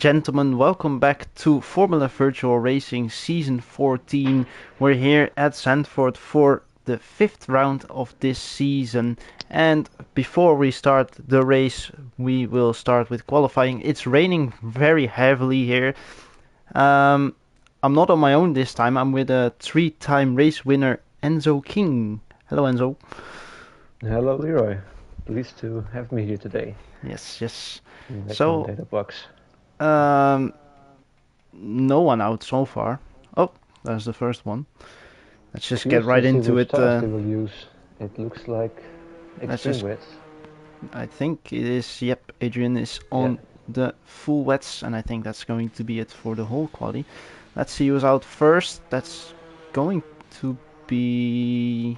gentlemen, welcome back to Formula Virtual Racing Season 14. We're here at Zandvoort for the 5th round of this season. And before we start the race, we will start with qualifying. It's raining very heavily here. I'm not on my own this time. I'm with a 3-time race winner, Enzo King. Hello, Enzo. Hello, Leroy. Pleased to have me here today Yes. in the So, commentator box. No one out so far. Oh, there's the first one. Let's just get Curious right to see into which it. tires they will use. It looks like Let's extreme just. wets. I think it is. Yep, Adrian is on the full wets, and I think that's going to be it for the whole quali. Let's see who's out first. That's going to be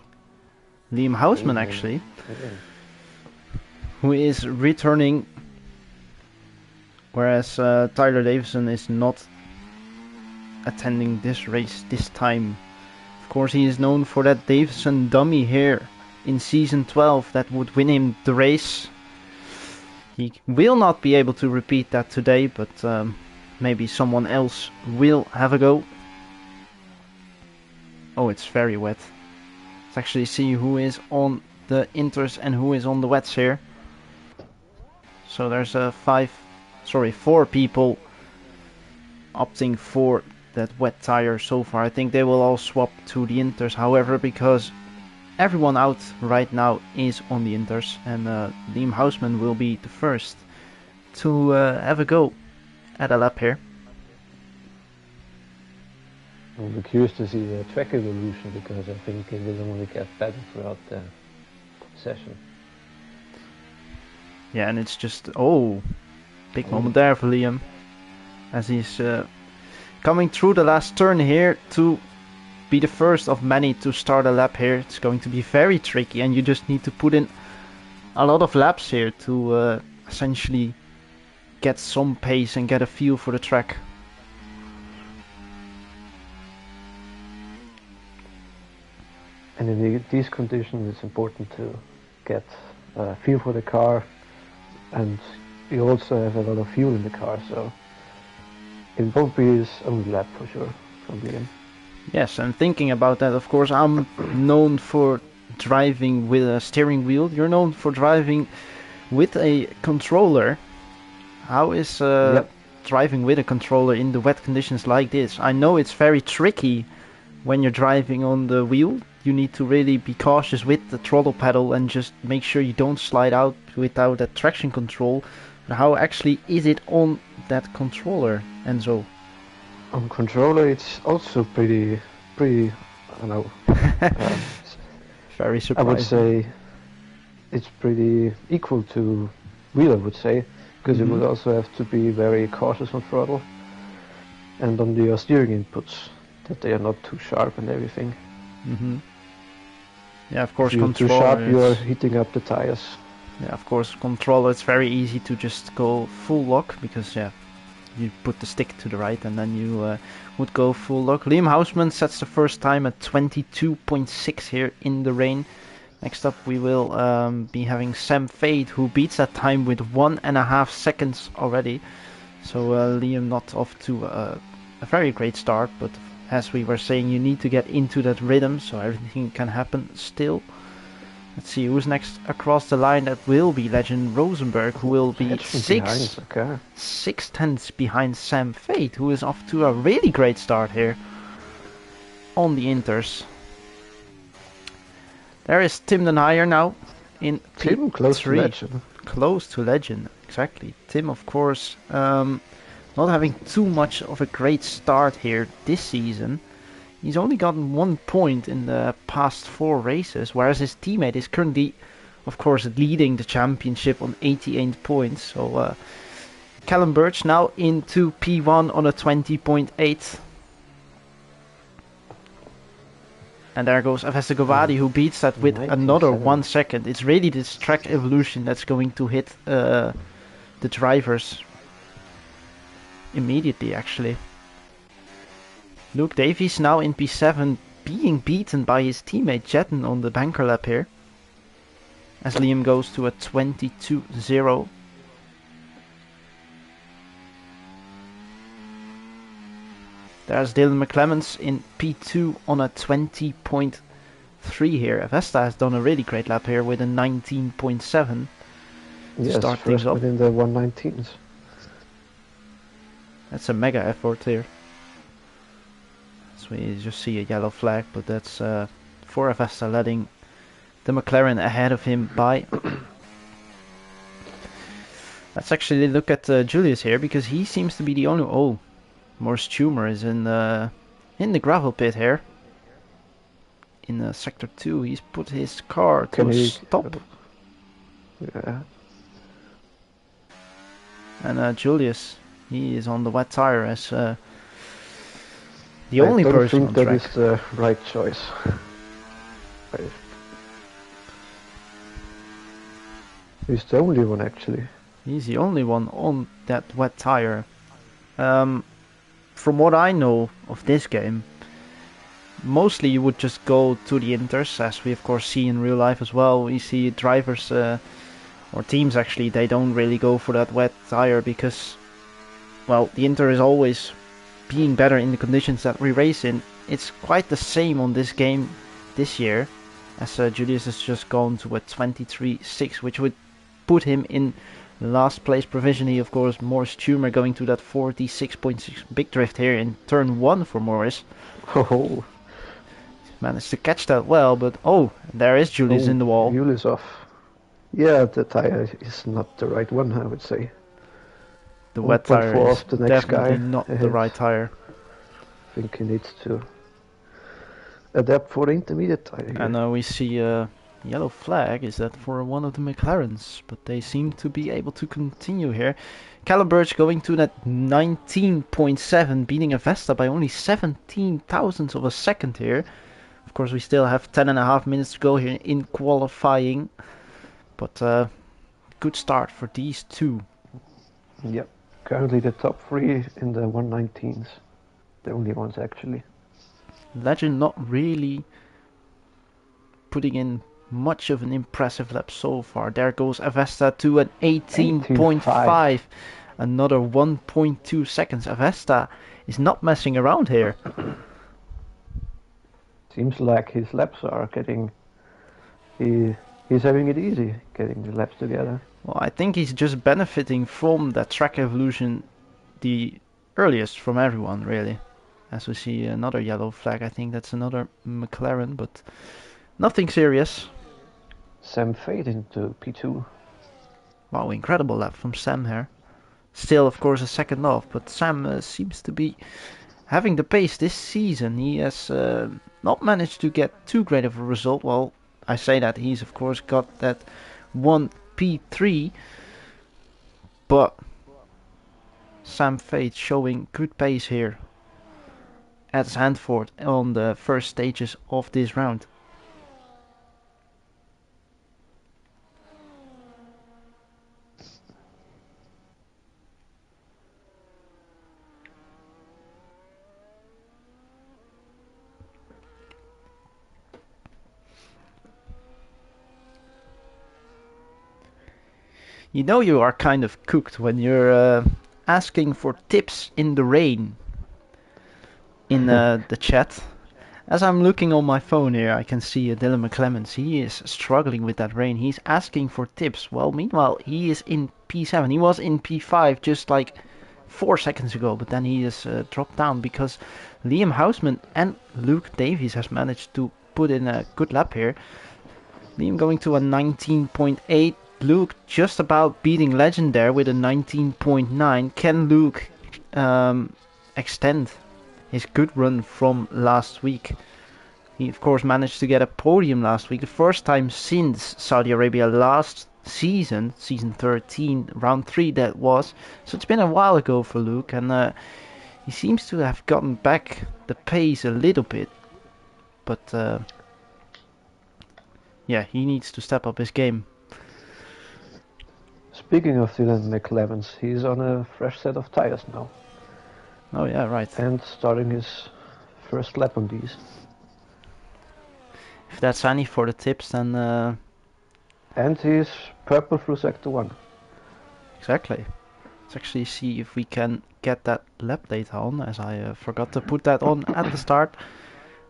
Liam Hausman, actually, who is returning, whereas Tyler Davison is not attending this race this time. Of course, he is known for that Davison dummy here in season 12 that would win him the race. He will not be able to repeat that today, but maybe someone else will have a go. Oh, it's very wet. Let's actually see who is on the inters and who is on the wets here. So there's 4 people opting for that wet tire so far. I think they will all swap to the inters, however, because everyone out right now is on the inters, and Liam Hausman will be the first to have a go at a lap here. I'll be curious to see the track evolution, because I think it will only get better throughout the session. Yeah, and it's just big moment there for Liam, as he's coming through the last turn here to be the first of many to start a lap here. It's going to be very tricky, and you just need to put in a lot of laps here to essentially get some pace and get a feel for the track. And in these conditions, it's important to get a feel for the car, and you also have a lot of fuel in the car, so it won't be his only lap for sure from Liam. Yes, and thinking about that, of course, I'm known for driving with a steering wheel. You're known for driving with a controller. How is driving with a controller in the wet conditions like this? I know it's very tricky when you're driving on the wheel. You need to really be cautious with the throttle pedal and just make sure you don't slide out without that traction control. But how actually is it on that controller, Enzo? On controller, it's also pretty, I don't know. Very surprising. I would say it's pretty equal to wheel, I would say, because you would also have to be very cautious on throttle and on the steering inputs, that they are not too sharp and everything. Yeah, of course, if you're too sharp, you're heating up the tires. Yeah, of course, controller, it's very easy to just go full lock, because you put the stick to the right and then you would go full lock. Liam Hausman sets the first time at 22.6 here in the rain. Next up we will be having Sam Fade, who beats that time with 1.5 seconds already. So Liam not off to a very great start, but as we were saying, you need to get into that rhythm, so everything can happen still. Let's see who's next across the line. That will be Legend Rosenberg, who will be 6 tenths behind Sam Fate, who is off to a really great start here on the inters. There is Tim Denhyer now in Tim, close to Legend. Close to Legend, exactly. Tim, of course, not having too much of a great start here this season. He's only gotten 1 point in the past 4 races, whereas his teammate is currently, of course, leading the championship on 88 points. So Callum Birch now into P1 on a 20.8. And there goes Avesta Govadi, who beats that with another 1 second. It's really this track evolution that's going to hit the drivers immediately, actually. Luke Davies now in P7, being beaten by his teammate Jetten on the banker lap here, as Liam goes to a 22.0. There's Dylan McClemens in P2 on a 20.3 here. Vesta has done a really great lap here with a 19.7 to Yes, start things first off. within the 119s. That's a mega effort here. So we just see a yellow flag, but that's for Vesta, letting the McLaren ahead of him by. Let's actually look at Julius here, because he seems to be the only. Oh, Morris Tumer is in the gravel pit here. In sector 2, he's put his car to a stop. Yeah. And Julius, he is on the wet tire as the only person on track. I don't think that is the right choice. He's the only one, actually. He's the only one on that wet tire. From what I know of this game, mostly you would just go to the inters, as we of course see in real life as well. We see drivers or teams actually, they don't really go for that wet tire because, well, the inter is always being better in the conditions that we race in. It's quite the same on this game this year, as Julius has just gone to a 23.6, which would put him in last place provisionally. Of course, Morris Tumer going to that 46.6. Big drift here in turn 1 for Morris. Oh. Managed to catch that well, but there is Julius in the wall. Julius off. Yeah, the tire is not the right one, I would say. The wet tire is the next definitely guy not ahead. the right tire. I think he needs to adapt for the intermediate tire here. And we see a yellow flag. Is that for one of the McLarens? But they seem to be able to continue here. Callum Birch going to that 19.7, beating a Vesta by only 17 thousandths of a second here. Of course, we still have 10.5 minutes to go here in qualifying. But good start for these two. Yep. Currently the top 3 in the 119s. The only ones, actually. Legend not really putting in much of an impressive lap so far. There goes Avesta to an 18.5. Another 1.2 seconds. Avesta is not messing around here. Seems like his laps are getting... He's having it easy getting the laps together. Well, I think he's just benefiting from that track evolution the earliest from everyone, really. As we see another yellow flag, I think that's another McLaren, but nothing serious. Sam Fade into P2. Wow, incredible lap from Sam here. Still, of course, a second off, but Sam seems to be having the pace this season. He has not managed to get too great of a result. Well, I say that he's, of course, got that 1 P3, but Sam Fade showing good pace here at Zandvoort on the first stages of this round. You know you are kind of cooked when you're asking for tips in the rain in the chat. As I'm looking on my phone here, I can see Dylan McClemens. He is struggling with that rain. He's asking for tips. Well, meanwhile, he is in P7. He was in P5 just like 4 seconds ago, but then he has dropped down because Liam Houseman and Luke Davies has managed to put in a good lap here. Liam going to a 19.8. Luke just about beating Legend there with a 19.9. Can Luke extend his good run from last week? He of course managed to get a podium last week, the first time since Saudi Arabia last season 13, round 3 that was. So it's been a while ago for Luke, and he seems to have gotten back the pace a little bit. But yeah, he needs to step up his game. Speaking of Dylan McClemens, he's on a fresh set of tires now. Oh yeah, right. And starting his first lap on these. If that's any for the tips, then... And he's purple through sector 1. Exactly. Let's actually see if we can get that lap data on, as I forgot to put that on at the start.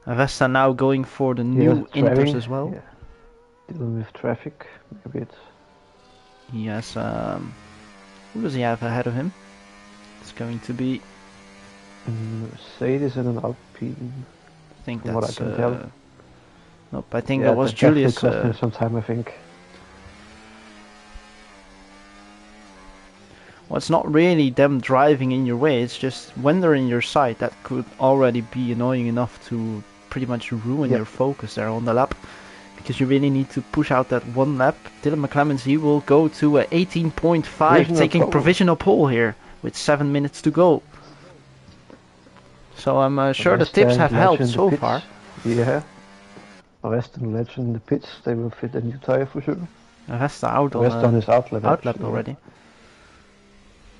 Vesta now going for the new inters as well. Yeah. Dealing with traffic, maybe it's... Yes, who does he have ahead of him? It's going to be... Mercedes and an Alpine. I think From that's... what I can tell. Nope, I think that was Julius. Cost him some time, I think. Well, it's not really them driving in your way, it's just when they're in your sight, that could already be annoying enough to pretty much ruin your focus there on the lap. Because you really need to push out that one lap. Dylan McClemens, he will go to a 18.5, taking provisional pole here with 7 minutes to go. So I'm sure the tips have helped so far. Yeah. Western Legend in the pits, they will fit a new tire for sure. Vesta out on his outlap already.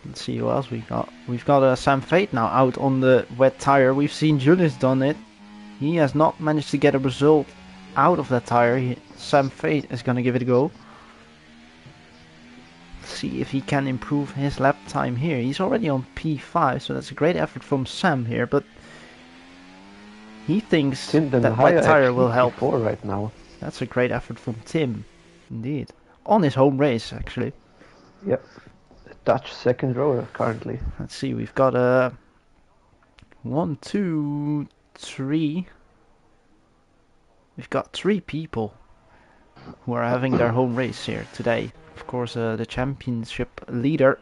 Let's see who else we got. We've got Sam Fate now out on the wet tire. We've seen Julius done it. He has not managed to get a result out of that tire. Sam Fate is going to give it a go. See if he can improve his lap time here. He's already on P5, so that's a great effort from Sam here, but he thinks that wet tire will help. Right now. That's a great effort from Tim, indeed. On his home race, actually. Yep. Dutch second rower currently. Let's see, we've got 1, 2, 3. We've got 3 people who are having their home race here today. Of course, the championship leader,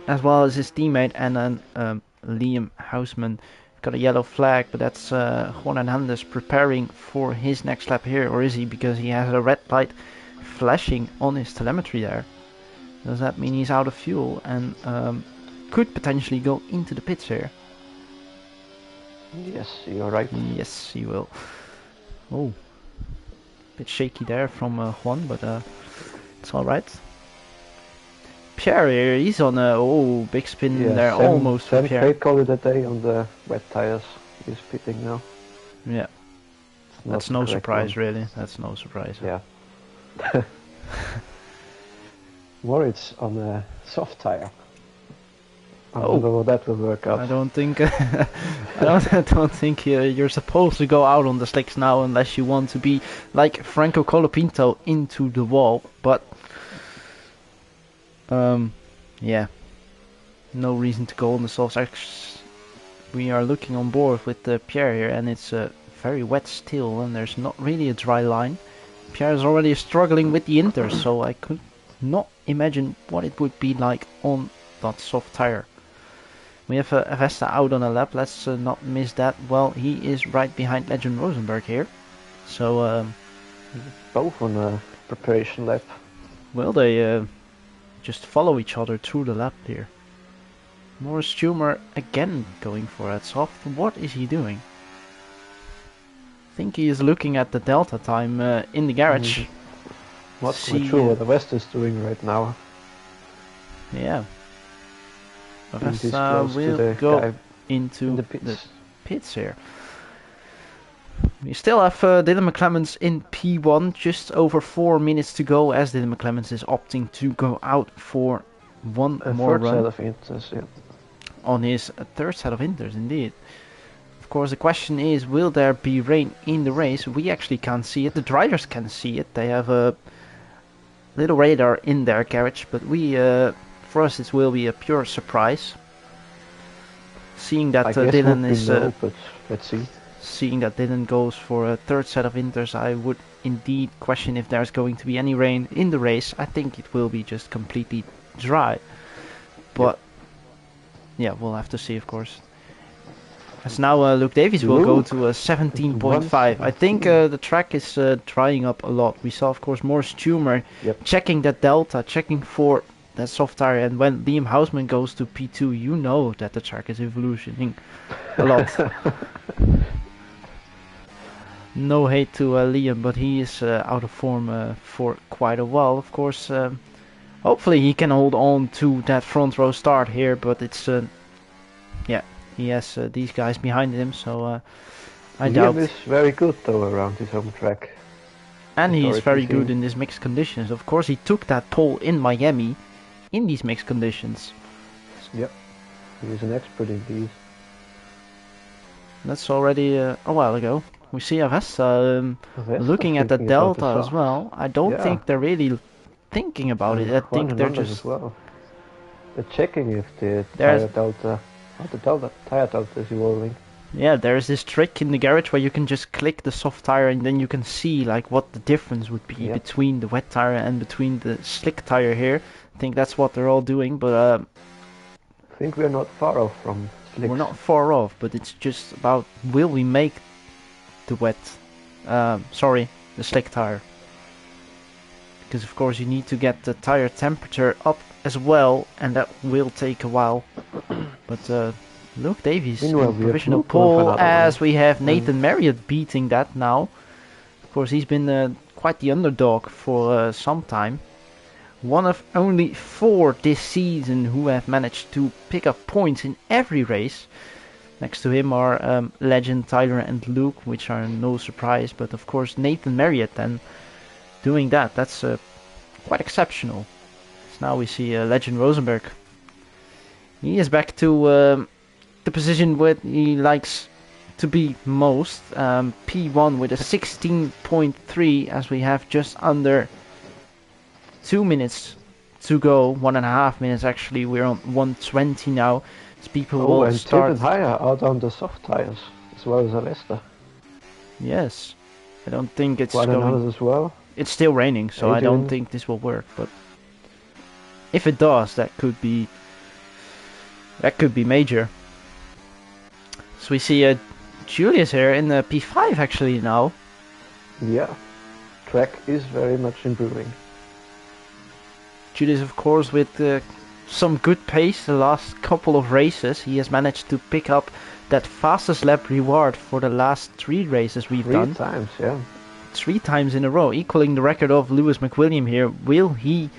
as well as his teammate, and then Liam Houseman. We've got a yellow flag, but that's Juan Hernandez preparing for his next lap here, or is he? Because he has a red light flashing on his telemetry there. Does that mean he's out of fuel and could potentially go into the pits here? Yes, you're right. Yes, he will. Oh, bit shaky there from Juan, but it's all right. Pierre here, he's on a big spin there, almost for Pierre. Sam called it a day on the wet tires. He's pitting now. Yeah, that's no surprise, really. That's no surprise. Yeah. Moritz on a soft tire. I don't know how that will work out. I don't think I don't think you're supposed to go out on the slicks now unless you want to be like Franco Colapinto into the wall. But yeah, no reason to go on the softs. We are looking on board with Pierre here, and it's very wet still, and there's not really a dry line. Pierre is already struggling with the inters, so I could not imagine what it would be like on that soft tire. We have Vesta out on a lap. Let's not miss that. Well, he is right behind Legend Rosenberg here. So both on a preparation lap. Will they just follow each other through the lap here? Morris Schumer again going for that soft. What is he doing? I think he is looking at the delta time in the garage. Not sure what the West is doing right now. Yeah. Vesta will go into the pits here. We still have Dylan McClemens in P1, just over 4 minutes to go, as Dylan McClemens is opting to go out for one more run. Set of inters, yeah. On his third set of inters, indeed. Of course, the question is, will there be rain in the race? We actually can't see it. The drivers can see it. They have a little radar in their garage, but for us it will be a pure surprise. Seeing that Dylan is but let's see. Seeing that Dylan goes for a third set of inters, I would indeed question if there's going to be any rain in the race. I think it will be just completely dry. But yeah, we'll have to see, of course. As now Luke Davies will go to a 17.5. I think the track is drying up a lot. We saw, of course, Morris Schumer checking that delta, checking for that soft tire, and when Liam Houseman goes to P2, you know that the track is evolutioning a lot. No hate to Liam, but he is out of form for quite a while. Of course, hopefully he can hold on to that front row start here, but it's he has these guys behind him, so I doubt. Liam is very good though around his home track. And he is very good in these mixed conditions. Of course, he took that pole in Miami in these mixed conditions. Yep, he is an expert in these. That's already a while ago. We see Avesta looking at the delta as well. I don't think they're really thinking about it. I think they're just as well. They're checking if the tire delta, tire delta is evolving. Yeah, there's this trick in the garage where you can just click the soft tire and then you can see like what the difference would be between the wet tire and between the slick tire here. I think that's what they're all doing, but I think we're not far off from slicks. We're not far off, but it's just about will we make the the slick tire. Because of course you need to get the tire temperature up as well, and that will take a while. But Luke Davies in provisional pole, as we have Nathan Marriott beating that now. Of course he's been quite the underdog for some time. One of only 4 this season who have managed to pick up points in every race. Next to him are Legend, Tyler and Luke, which are no surprise. But of course Nathan Marriott then doing that. That's quite exceptional. So now we see Legend Rosenberg. He is back to the position where he likes to be most. P1 with a 16.3 as we have just under 2 minutes to go, 1.5 minutes actually. We're on 1:20 now. As people will and start. Tim and Haya out on the soft tires as well as Avesta. Yes, I don't think it's going. As well. It's still raining, so I don't think this will work. But if it does, that could be major. So we see Julius here in the P5 actually now. Yeah, track is very much improving. Julius, of course, with some good pace the last couple of races. He has managed to pick up that fastest lap reward for the last 3 races we've done. 3 times, yeah. 3 times in a row, equaling the record of Lewis McWilliam here. Will he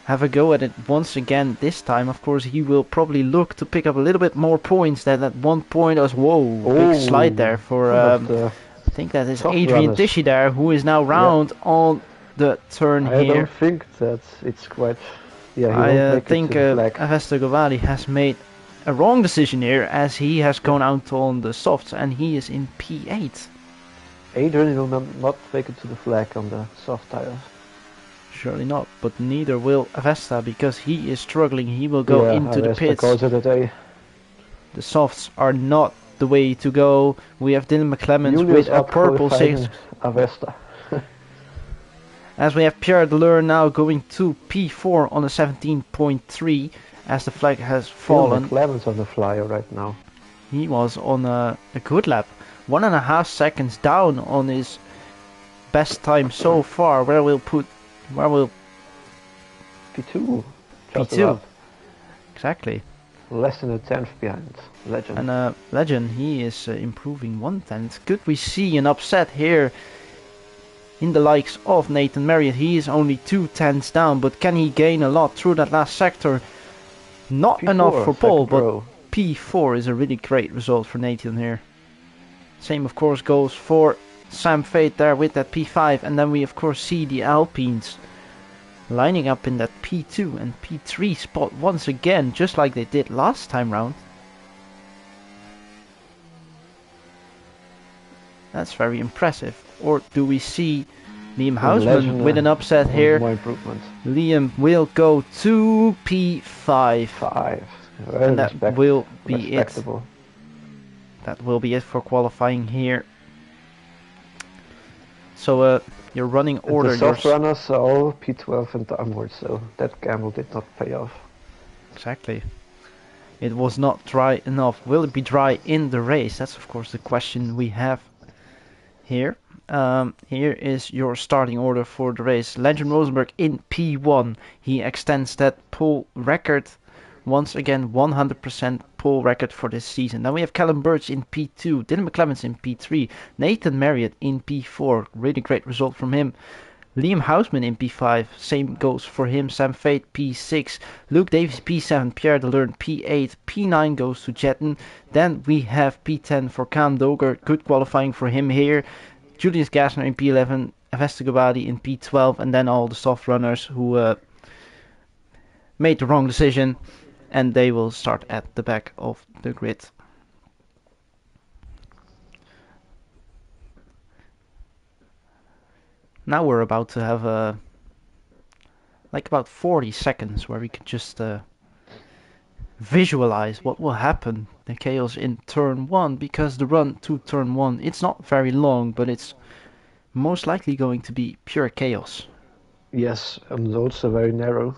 have a go at it once again this time? Of course, he will probably look to pick up a little bit more points than at one point. Big slide there for, I think that is Adrian Tishy there, who is now round on the turn here. I don't think that it's quite... Yeah, I think Avesta Govali has made a wrong decision here, as he has gone out on the softs and he is in P8. Adrian will not make it to the flag on the soft tires. Surely not, but neither will Avesta, because he is struggling. He will go into the pits. The softs are not the way to go. We have Dylan McClemens with a purple 6. Avesta. As we have Pierre Deleur now going to P4 on a 17.3 as the flag has fallen. McClemens on the flyer right now. He was on a good lap. 1.5 seconds down on his best time so far. Where will P2. P2. Exactly. Less than a tenth behind Legend. And Legend, he is improving 1/10. Could we see an upset here in the likes of Nathan Marriott? He is only 2/10 down, but can he gain a lot through that last sector? Not P4, enough for pole, but row. P4 is a really great result for Nathan here. Same of course goes for Sam Fate there with that P5, and then we of course see the Alpines lining up in that P2 and P3 spot once again, just like they did last time round. That's very impressive. Or do we see Liam Hausman with an upset here? More improvement. Liam will go to P5. And that will be it. That will be it for qualifying here. So your running order. The soft runners are all P12 and downwards, so that gamble did not pay off. Exactly. It was not dry enough. Will it be dry in the race? That's of course the question we have here. Here is your starting order for the race. Legend Rosenberg in P1. He extends that pole record. Once again, 100% pole record for this season. Then we have Callum Birch in P2. Dylan McClemens in P3. Nathan Marriott in P4. Really great result from him. Liam Hausman in P5. Same goes for him. Sam Fate P6. Luke Davies P7. Pierre Deleur P8. P9 goes to Jetten. Then we have P10 for Cam Doger. Good qualifying for him here. Julius Gassner in P11. Avesta Gobadi in P12. And then all the soft runners who made the wrong decision. and they will start at the back of the grid. Now we're about to have about 40 seconds where we can just visualize what will happen the chaos in turn 1, because the run to turn 1, it's not very long, but it's most likely going to be pure chaos. Yes, and also very narrow.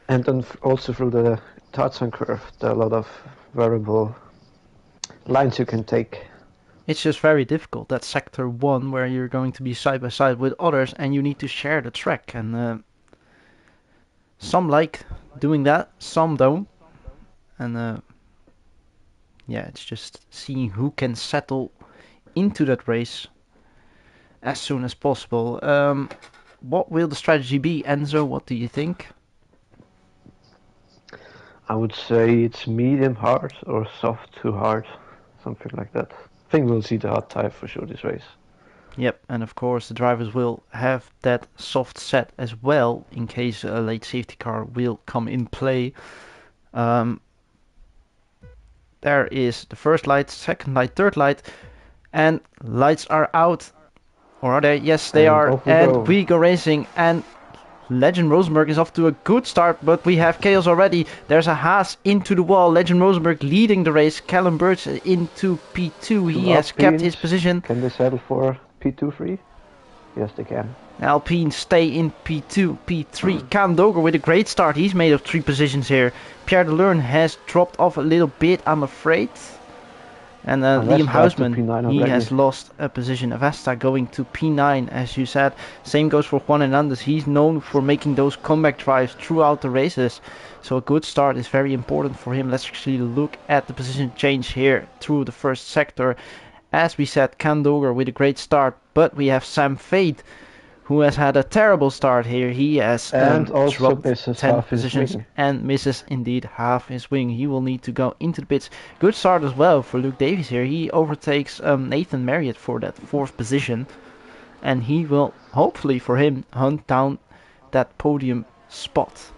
And then also through the Tarzan curve, there are a lot of variable lines you can take. It's just very difficult, that sector 1, where you're going to be side by side with others and you need to share the track. And some like doing that, some don't. And yeah, it's just seeing who can settle into that race as soon as possible. What will the strategy be, Enzo? What do you think? I would say it's medium hard or soft to hard, something like that. I think we'll see the hard type for sure this race. Yep, and of course the drivers will have that soft set as well in case a late safety car will come in play. There is the first light, second light, third light, and lights are out. Or are they? Yes, they And are. off we And go. we go racing, and Legend Rosenberg is off to a good start, but we have chaos already. There's a Haas into the wall. Legend Rosenberg leading the race. Callum Birch into P2. He has kept his position. Can they settle for P2-3? Yes, they can. Alpine stay in P2, P3. Cam Doger with a great start. He's made of 3 positions here. Pierre Deleuren has dropped off a little bit, I'm afraid. And Liam Hausman, he has lost a position. Avesta going to P9, as you said. Same goes for Juan Hernandez. He's known for making those comeback drives throughout the races. So a good start is very important for him. Let's actually look at the position change here through the first sector. As we said, Cam Doger with a great start. But we have Sam Fade, who has had a terrible start here. He has dropped 10 positions and misses indeed half his wing. He will need to go into the pits. Good start as well for Luke Davies here. He overtakes Nathan Marriott for that 4th position. And he will, hopefully for him, hunt down that podium spot.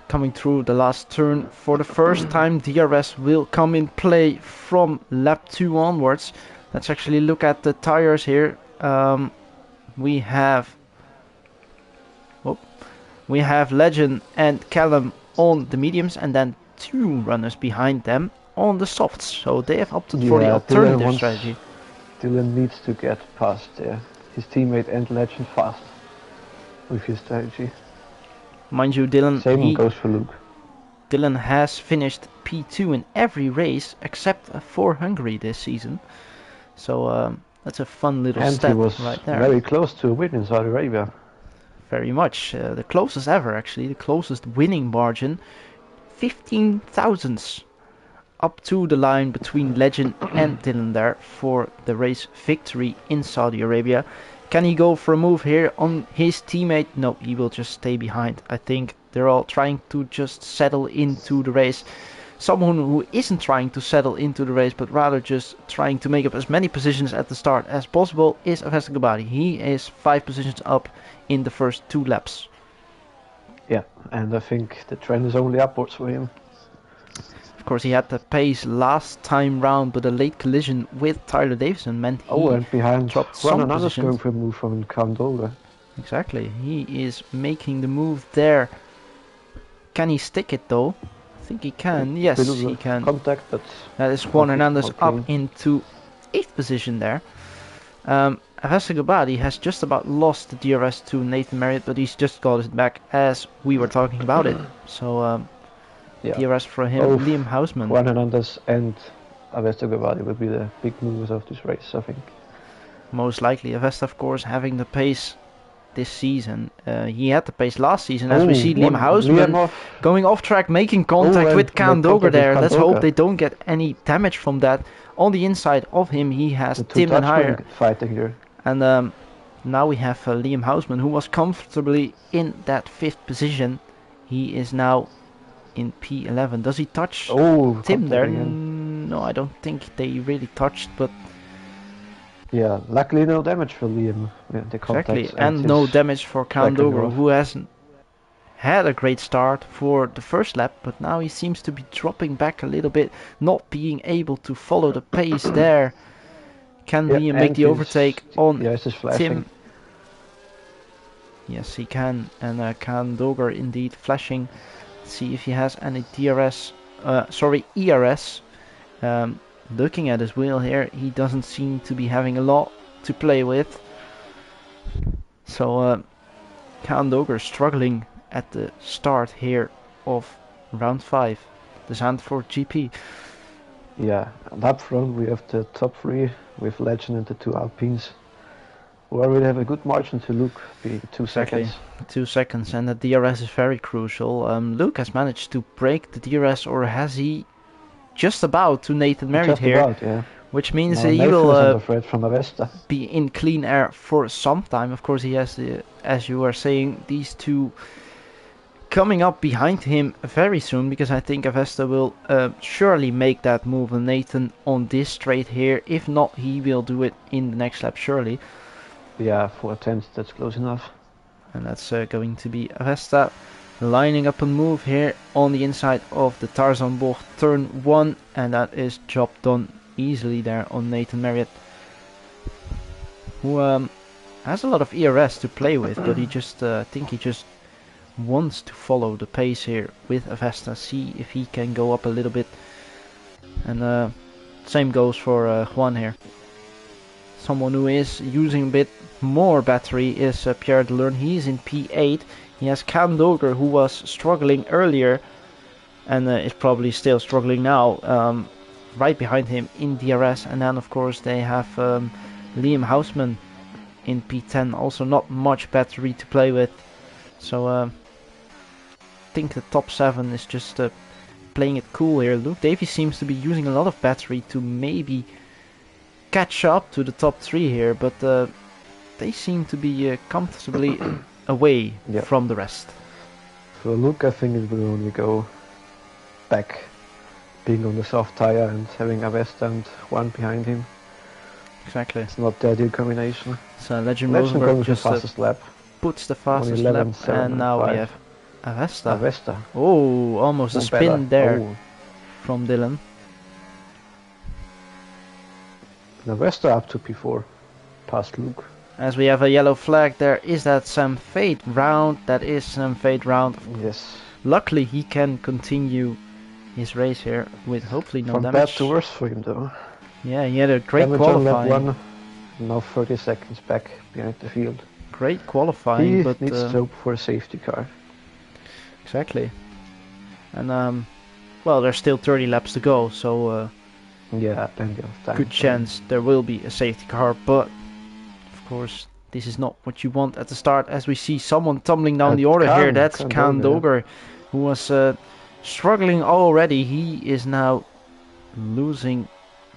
Coming through the last turn for the first time, DRS will come in play from lap 2 onwards. Let's actually look at the tires here. We have Legend and Callum on the mediums, and then 2 runners behind them on the softs. So they have opted for the alternative strategy. Dylan needs to get past his teammate and Legend fast with his strategy. Mind you, Dylan, same goes for Luke. Dylan has finished P2 in every race except for Hungary this season. So that's a fun little and step he was right there. Very close to a win in Saudi Arabia. Very much. The closest ever, actually. The closest winning margin. 15 thousandths up to the line between Legend and Dylan there for the race victory in Saudi Arabia. Can he go for a move here on his teammate? No, he will just stay behind. I think they're all trying to just settle into the race. Someone who isn't trying to settle into the race, but rather just trying to make up as many positions at the start as possible is Avesta Gabadi. He is 5 positions up in the first 2 laps. Yeah, and I think the trend is only upwards for him. Of course, he had the pace last time round, but a late collision with Tyler Davison meant he and behind dropped some positions. Going for a move from Cam Doger. Exactly, he is making the move there. Can he stick it though? I think he can. Yes, he can. Contact, but that is Juan Hernandez up into 8th position there. Avesta Gabadi has just about lost the DRS to Nathan Marriott, but he's just got it back as we were talking about it. So DRS for him, both Liam Hausman. Juan Hernandez and Avesta Gabadi will be the big movers of this race, I think. Most likely. Avesta, of course, having the pace this season. He had the pace last season, as we see Liam Hausman going off track, making contact with Cam Doger there. Let's hope they don't get any damage from that. On the inside of him, he has Tim and Higher. Fighting here. And now we have Liam Hausman, who was comfortably in that 5th position. He is now in P11. Does he touch Tim there? No, I don't think they really touched, but Yeah, luckily no damage for Liam. Yeah, the Exactly, contact and no his damage for second Kandover, rough. who hasn't had a great start for the first lap, but now he seems to be dropping back a little bit, not being able to follow the pace there. Can Yeah, Liam make and the overtake on yeah, it's flashing. Tim? Yes, he can, and Kandover indeed flashing. Let's see if he has any DRS, ERS. Looking at his wheel here, he doesn't seem to be having a lot to play with. So Kandover struggling at the start here of round 5, the Zandvoort GP. Yeah, and up front we have the top 3 with Legend and the 2 Alpines. We already have a good margin to Luke, being 2 Exactly, seconds. 2 seconds, and the DRS is very crucial. Luke has managed to break the DRS, or has he just about to Nathan Merritt Just here, about, yeah. which means Now he Nathan is will under threat from Avesta. be in clean air for some time. Of course, he has, as you were saying, these two coming up behind him very soon, because I think Avesta will surely make that move on Nathan on this straight here. If not, he will do it in the next lap surely. Yeah, 4 tenths, that's close enough. And that's going to be Avesta lining up a move here on the inside of the Tarzan bocht, turn 1, and that is job done easily there on Nathan Marriott, who has a lot of ERS to play with, but he just I think he just wants to follow the pace here with Avesta, see if he can go up a little bit. And same goes for Juan here. Someone who is using a bit more battery is Pierre Delerne. He's in P8. He has Kandover, who was struggling earlier and is probably still struggling now, right behind him in DRS. And then of course they have Liam Hausman in P10, also not much battery to play with. So I think the top 7 is just playing it cool here. Luke Davies seems to be using a lot of battery to maybe catch up to the top 3 here, but they seem to be comfortably away from the rest. For Luke, I think it will only go back, being on the soft tire and having Avesta and Juan behind him. Exactly. It's not the ideal combination. So Legend Rosenberg just fastest lap. puts the fastest 11, lap, 7, and now 5. we have Avesta. Avesta. Oh, almost a spin there from Dylan. Avesta up to P4, past Luke. As we have a yellow flag there, is that some fade round? That is some fade round. Yes. Luckily he can continue his race here with hopefully no From damage. bad to worse for him though. Yeah, he had a great damage qualifying. On lap 1, now 30 seconds back behind the field. Great qualifying, he but needs to hope for a safety car. Exactly. And well, there's still 30 laps to go, so yeah, plenty of time. Good chance there will be a safety car, but of course this is not what you want at the start, as we see someone tumbling down the order here. That's Kandover, who was struggling already. He is now losing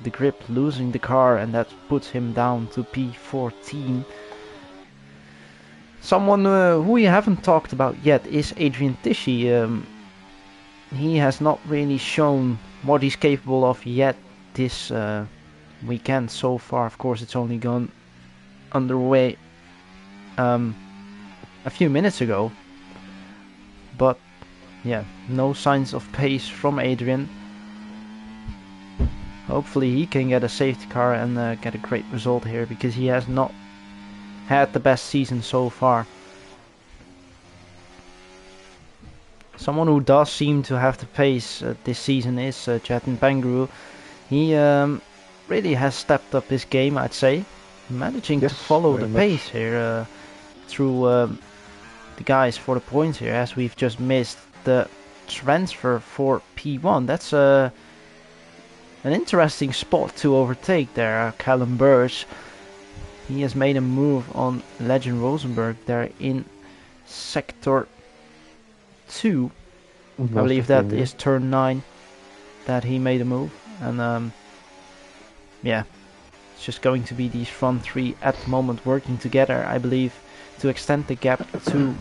the grip, losing the car, and that puts him down to P14. Someone who we haven't talked about yet is Adrian Tisci. He has not really shown what he's capable of yet this weekend so far. Of course, it's only gone underway a few minutes ago, but yeah, no signs of pace from Adrian. Hopefully he can get a safety car and get a great result here, because he has not had the best season so far. Someone who does seem to have the pace this season is Jatin Pangru. He really has stepped up his game, I'd say, managing to follow the pace here through the guys for the points here, as we've just missed the transfer for P1. That's an interesting spot to overtake there. Callum Burge, he has made a move on Legend Rosenberg there in sector 2. I believe that is turn 9 that he made a move, and yeah, it's just going to be these front 3 at the moment working together, I believe, to extend the gap to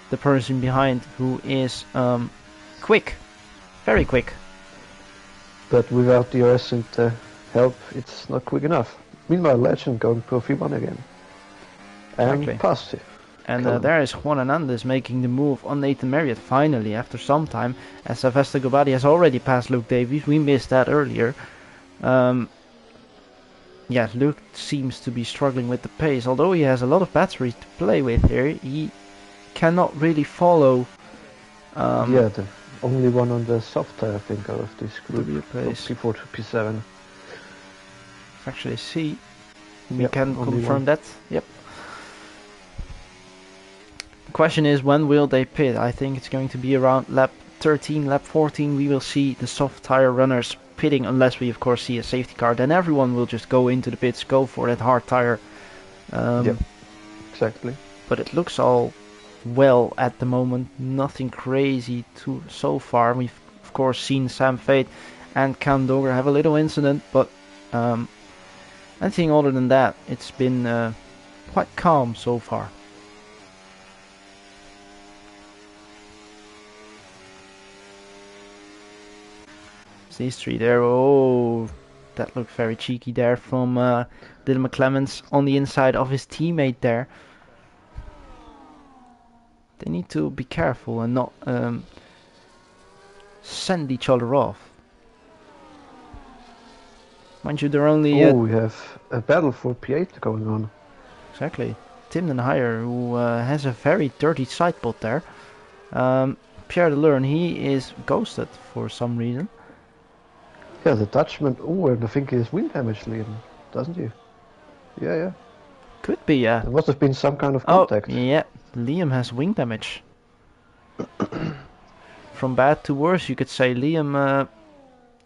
the person behind, who is quick, very quick. But without the RS and help, it's not quick enough. Meanwhile, Legend going Pro V1 again. And Exactly. positive. And Callum. there is Juan Hernandez making the move on Nathan Marriott finally after some time, as Sylvester Gobadi has already passed Luke Davies. We missed that earlier. Yeah, Luke seems to be struggling with the pace. Although he has a lot of batteries to play with here, he cannot really follow. Yeah, the only one on the soft tire, I think, out of this group. real From pace. P4 to P7. Actually, see, we Yep, can only confirm one. that. Yep. The question is, when will they pit? I think it's going to be around lap 13, lap 14. We will see the soft tire runners pitting, unless we of course see a safety car. Then everyone will just go into the pits, go for that hard tire. Yep, exactly. But it looks all well at the moment. Nothing crazy so far. We've of course seen Sam Fate and Cam Dogger have a little incident, but anything other than that, it's been quite calm so far. These three there. Oh, that looked very cheeky there from Dylan McClemens on the inside of his teammate there. They need to be careful and not send each other off. Mind you, they're only... we have a battle for P8 going on. Exactly. Tim Den Heyer, who has a very dirty sidepod there. Pierre Deleuran, he is ghosted for some reason. Yeah, the Dutchman. Oh, and I think he has wind damage, Liam, doesn't he? Yeah. Could be, yeah. There must have been some kind of contact. Oh, yeah. Liam has wing damage. From bad to worse, you could say. Liam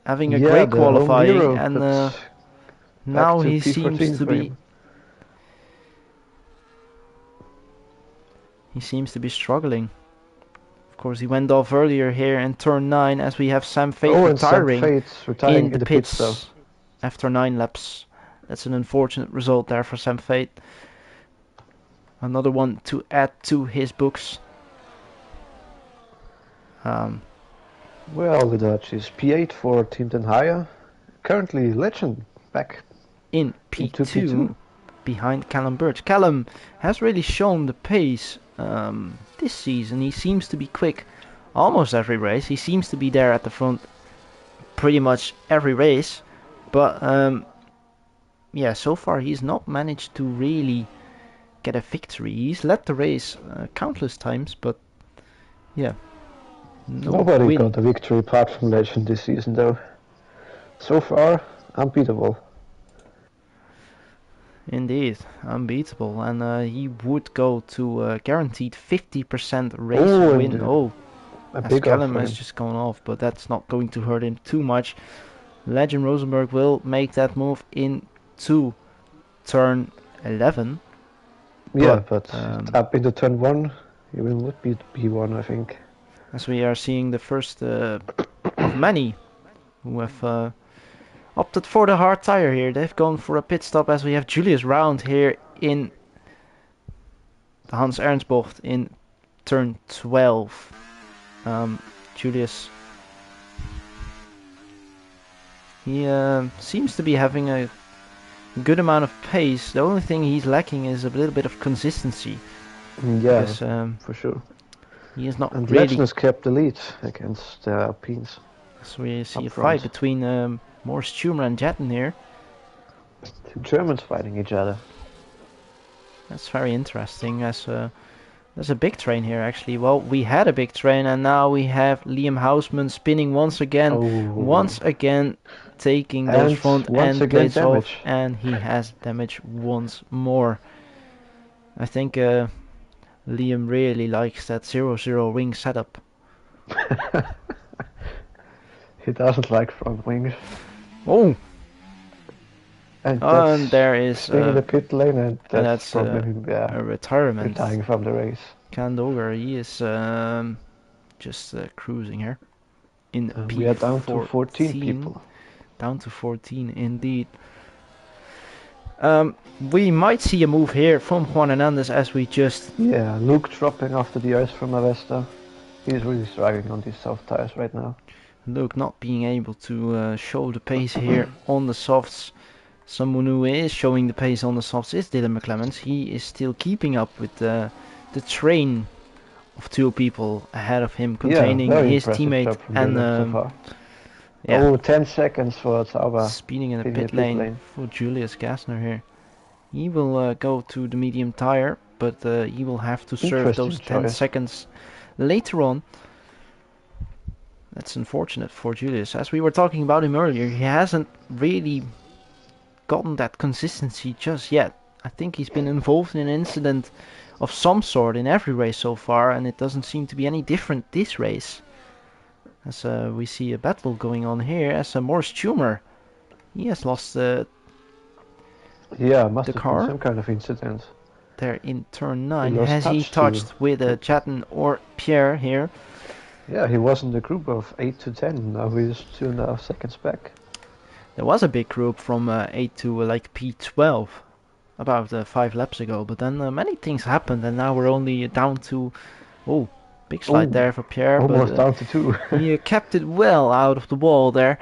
having a great the home qualifying, hero, and but now back to he P14 seems to for be... him. He seems to be struggling. Of course, he went off earlier here in turn 9, as we have Sam Fate retiring, and Sam Fate's retiring in the pits though. after 9 laps. That's an unfortunate result there for Sam Fate. Another one to add to his books. Well, the Dutch is P8 for Team Den Heyer. Currently Legend back in into P2, P2. Behind Callum Birch. Callum has really shown the pace this season. He seems to be quick almost every race. He seems to be there at the front pretty much every race. But yeah, so far he's not managed to really get a victory. He's led the race countless times, but yeah, Nobody win. got a victory apart from Legend this season though. So far, unbeatable. Indeed, unbeatable, and he would go to a guaranteed 50% race win. Oh, as Callum has just gone off, but that's not going to hurt him too much. Legend Rosenberg will make that move into turn 11. Yeah, but up into turn 1, he will not beat P1, I think. As we are seeing the first of many who have opted for the hard tire here. They've gone for a pit stop, as we have Julius Round here in the Hans Ernstbocht in turn 12. Julius, he seems to be having a good amount of pace. The only thing he's lacking is a little bit of consistency. Yeah, because, for sure. He is not and really... Legend has kept the lead against the Alpines. So we see a fight between Morris Schumer and Jetten here. Two Germans fighting each other. That's very interesting, as there's a big train here actually. Well, we had a big train and now we have Liam Hausman spinning once again taking those front end plates off, and he has damage once more. I think Liam really likes that 0-0 wing setup. He doesn't like front wings. Oh! And there is in the pit lane, and that's probably a retirement. Retiring from the race. Kandoger, he is just cruising here. In P14. We are down to 14 people. Down to 14, indeed. We might see a move here from Juan Hernandez, as we just... Yeah, Luke dropping after the ice from Avesta. He's really struggling on these soft tires right now. Luke not being able to show the pace here on the softs. Someone who is showing the pace on the softs is Dylan McClemens. He is still keeping up with the train of two people ahead of him, Yeah, containing very his impressive teammate job from and Dylan so far. yeah, Oh, 10 seconds for Zauber. speeding in the Speeding in pit the pit lane for Julius Gassner here. He will go to the medium tire, but he will have to serve Interesting those 10 choice. seconds later on. That's unfortunate for Julius. As we were talking about him earlier, he hasn't really gotten that consistency just yet. I think he's been involved in an incident of some sort in every race so far, and it doesn't seem to be any different this race. As we see a battle going on here, as Morris Tumor, he has lost Yeah, must the have car been some kind of incident. there in turn 9. lost Has he touch touched with Chatten or Pierre here? Yeah, he was in the group of 8 to 10. Now he's 2.5 seconds back. There was a big group from 8 to like P12 about 5 laps ago, but then many things happened, and now we're only down to big slide there for Pierre, Almost but down to 2. he kept it well out of the wall there.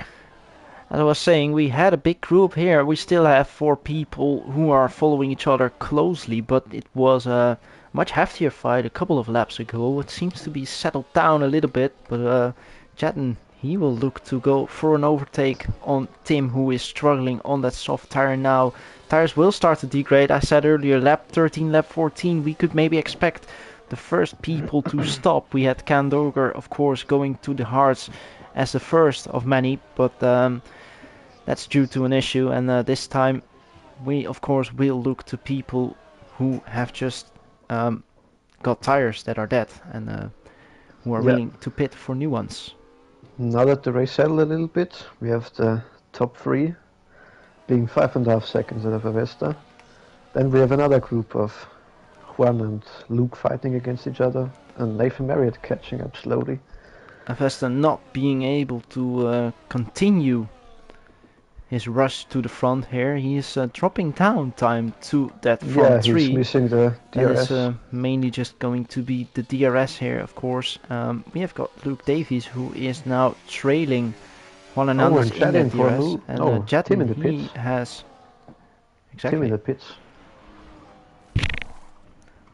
As I was saying, we had a big group here. We still have 4 people who are following each other closely, but it was a much heftier fight a couple of laps ago. It seems to be settled down a little bit, but Jatten, he will look to go for an overtake on Tim, who is struggling on that soft tire now. Tires will start to degrade. I said earlier, lap 13, lap 14, we could maybe expect the first people to stop. We had Kandoger, of course, going to the hards as the first of many, but that's due to an issue, and this time we of course will look to people who have just got tires that are dead and who are willing to pit for new ones. Now that the race settled a little bit, we have the top 3 being 5.5 seconds out of Avesta. Then we have another group of Juan and Luke fighting against each other, and Nathan Marriott catching up slowly. Avesta not being able to continue his rush to the front here. He is dropping down time to that front 3. He's missing the DRS. That is mainly just going to be the DRS here, of course. We have got Luke Davies, who is now trailing Juan Hernandez in that DRS. And Tim in the he pits. has... Exactly. Tim in the pits.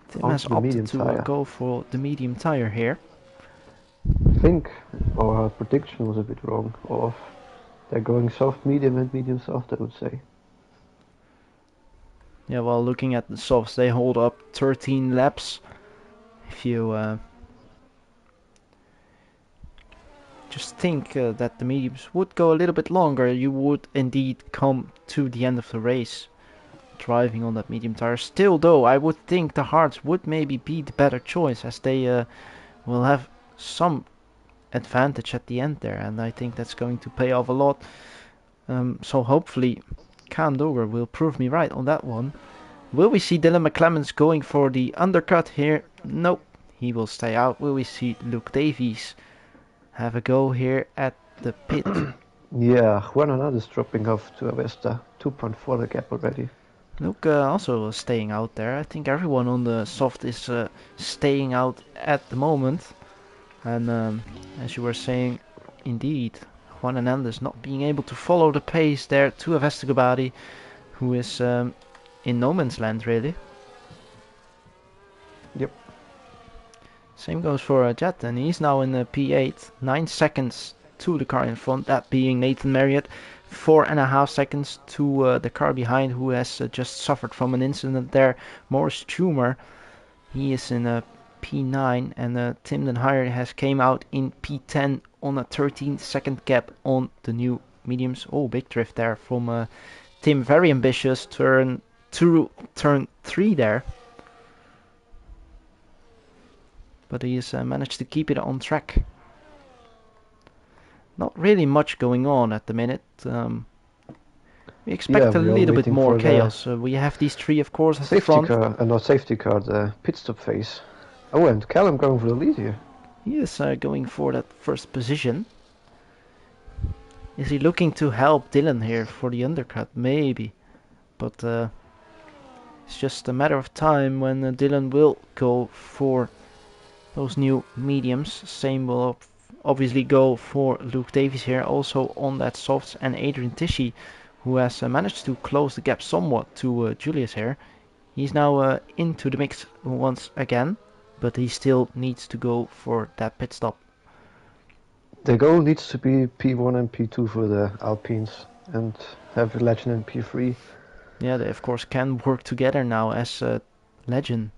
Tim has opted to go for the medium tire here. I think our prediction was a bit wrong. They're going soft, medium, and medium soft, I would say. Yeah, well, looking at the softs, they hold up 13 laps. If you just think that the mediums would go a little bit longer, you would indeed come to the end of the race driving on that medium tire. Still, though, I would think the hards would maybe be the better choice, as they will have some advantage at the end there, and I think that's going to pay off a lot. So hopefully Kandoger will prove me right on that one. Will we see Dylan McClemens going for the undercut here? Nope, he will stay out. Will we see Luke Davies have a go here at the pit? Yeah, Juan Hernandez dropping off to Avesta, 2.4 the gap already. Luke also staying out there. I think everyone on the soft is staying out at the moment. And as you were saying, indeed, Juan Hernandez not being able to follow the pace there to Avesta Gabadi, who is in no man's land, really. Yep. Same goes for Jet, and he's now in the P8, 9 seconds to the car in front, that being Nathan Marriott, 4.5 seconds to the car behind, who has just suffered from an incident there. Morris Tumor, he is in a P9, and Tim Den Heyer has came out in P10 on a 13-second gap on the new mediums. Oh, big drift there from Tim, very ambitious, turn 3 there. But he has managed to keep it on track. Not really much going on at the minute. We expect a little bit more chaos. We have these 3, of course, at the front. Not safety car, the pit stop phase. Oh, and Callum going for the lead here. He is going for that first position. Is he looking to help Dylan here for the undercut? Maybe. But it's just a matter of time when Dylan will go for those new mediums. Same will obviously go for Luke Davies here, also on that softs, and Adrian Tishy, who has managed to close the gap somewhat to Julius here. He's now into the mix once again, but he still needs to go for that pit stop. The goal needs to be P1 and P2 for the Alpines and have Legend in P3. Yeah, they of course can work together now as Legend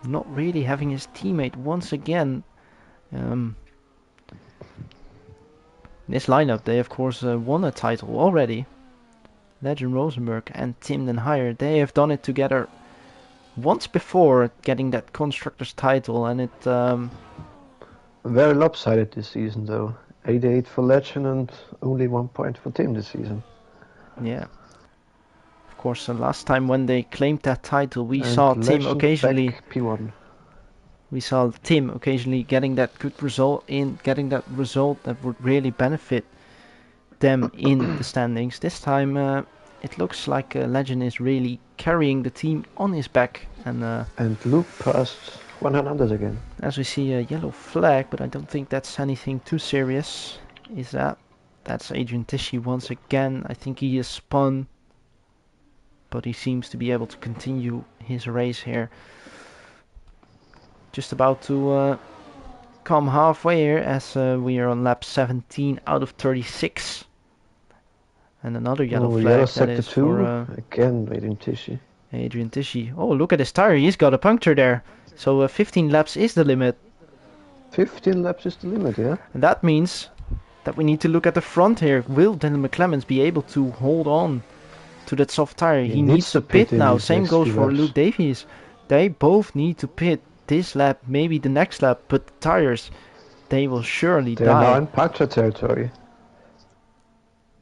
not really having his teammate once again. This lineup, they of course won a title already. Legend Rosenberg and Tim Den Heyer, they have done it together once before, getting that constructors title, and it very lopsided this season though. 88 for Legend and only 1 point for Tim this season. Yeah. Of course, the last time when they claimed that title, we and saw Legend Tim occasionally. Back P1. We saw Tim occasionally getting that good result that would really benefit them in the standings. This time, it looks like Legend is really carrying the team on his back, and Luke passed 100 again. As we see a yellow flag, but I don't think that's anything too serious. That's Adrian Tishy once again. I think he is spun, but he seems to be able to continue his race here. Just about to come halfway here, as we are on lap 17 out of 36. And another yellow flag, that is for again Adrian Tishy. Adrian Tishy. Oh, look at his tire, he's got a puncture there. So 15 laps is the limit. 15 laps is the limit, yeah. And that means that we need to look at the front here. Will Dylan McClemens be able to hold on to that soft tire? He needs to pit now. Same goes for Luke Davies. They both need to pit this lap, maybe the next lap, but the tires, they will surely die. They're now in puncture territory.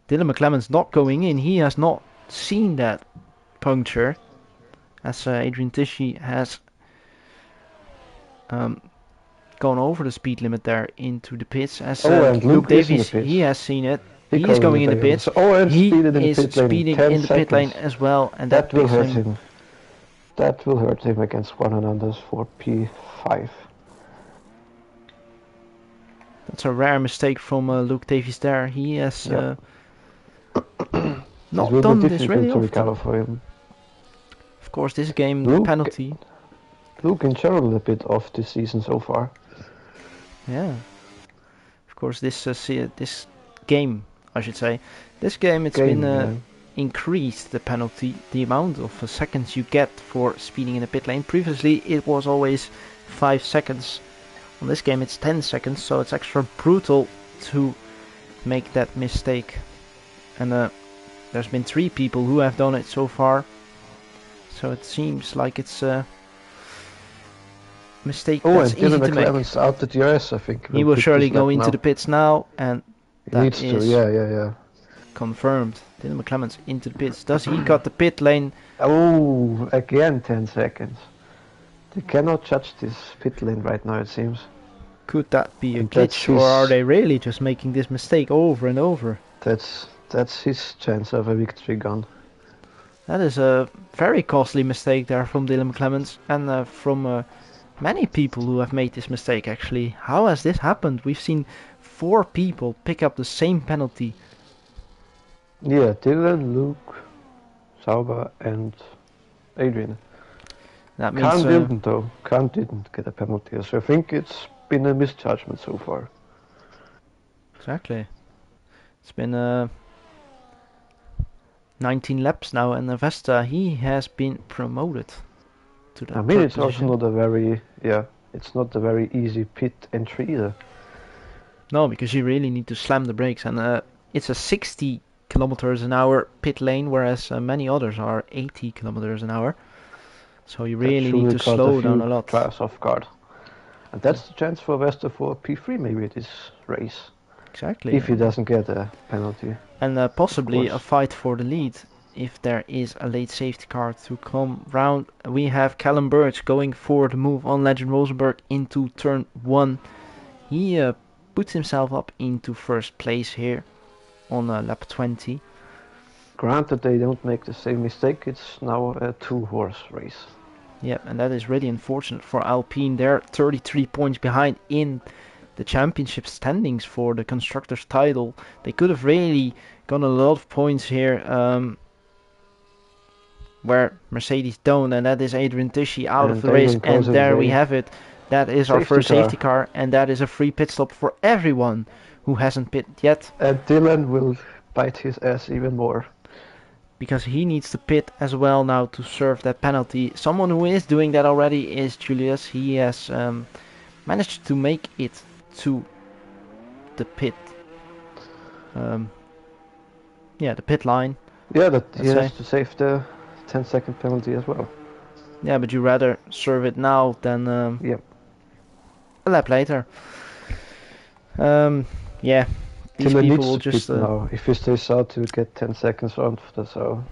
Dylan McClemens not going in. He has not seen that puncture, as Adrian Tishy has gone over the speed limit there into the pits. As Luke Davies, he has seen it. He is going in the pits. He is speeding in the pit lane as well, and that will hurt him. That will hurt him against 100 for P5. That's a rare mistake from Luke Davies there. He has not done this really often. For him. Of course, this game, the penalty. Luke in general a bit off this season so far. Yeah. Of course, this game, I should say, this game it's been increased, the penalty, the amount of seconds you get for speeding in the pit lane. Previously, it was always 5 seconds. On this game, it's 10 seconds, so it's extra brutal to make that mistake. And there's been 3 people who have done it so far. So it seems like it's a mistake that's easy to make. Out the DRS, I think. He will surely go into the pits now, and that is yeah. Confirmed. Dylan McClemens into the pits. Does he got the pit lane? Oh, again 10 seconds. They cannot judge this pit lane right now, it seems. Could that be a glitch, or are they really just making this mistake over and over? That's his chance of a victory gone. That is a very costly mistake there from Dylan McClemens, and from many people who have made this mistake actually. How has this happened? We've seen 4 people pick up the same penalty. Yeah, Dylan, Luke, Sauber and Adrian. That means Khan didn't though. Khan didn't get a penalty, so I think it's been a misjudgment so far. Exactly. It's been 19 laps now, and Vesta, he has been promoted to the it's also not a very it's not a very easy pit entry either. No, because you really need to slam the brakes, and it's a 60 kilometers an hour pit lane, whereas many others are 80 kilometers an hour. So you really need to slow down a lot. Drivers off guard. And that's the chance for Vesta for P3 maybe this race. Exactly. If he doesn't get a penalty. And possibly a fight for the lead if there is a late safety car to come round. We have Callum Birch going for the move on Legend Rosenberg into turn 1. He puts himself up into first place here on lap 20. Granted, they don't make the same mistake. It's now a 2-horse race. Yep, and that is really unfortunate for Alpine. They're 33 points behind in the championship standings for the constructors title. They could have really gotten a lot of points here, where Mercedes don't, and that is Adrian Tisci out of the race. Adrian And goes there we away. have it. That is our Safety first car. safety car, and that is a free pit stop for everyone who hasn't pitted yet, And Dylan will bite his ass even more. because he needs to pit as well now to serve that penalty. Someone who is doing that already is Julius. He has managed to make it to the pit. Yeah, the pit line. Yeah, that he Let's has say. to save the 10-second penalty as well. Yeah, but you rather serve it now than Yeah. a lap later. Yeah, these Dylan people needs will to just pit now. If he stays out, to get 10 seconds on. So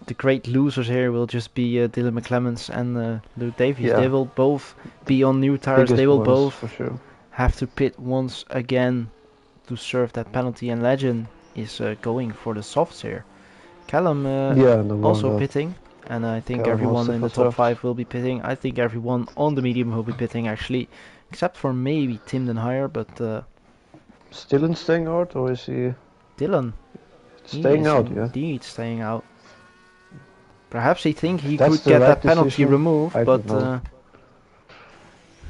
the great losers here will just be Dylan McClemens and Luke Davies. Yeah. They will both be on new tires. biggest They will ones, both for sure. have to pit once again to serve that penalty. And Legend is going for the softs here. Callum Yeah, the one also that pitting. And I think Callum everyone also in the for top softs. 5 will be pitting. I think everyone on the medium will be pitting actually. Except for maybe Tim Den Hire, but Dylan staying out, or is he Dylan, he staying is out? Yeah. indeed staying out. Perhaps he think he That's could the get right that penalty decision. removed, I but don't know.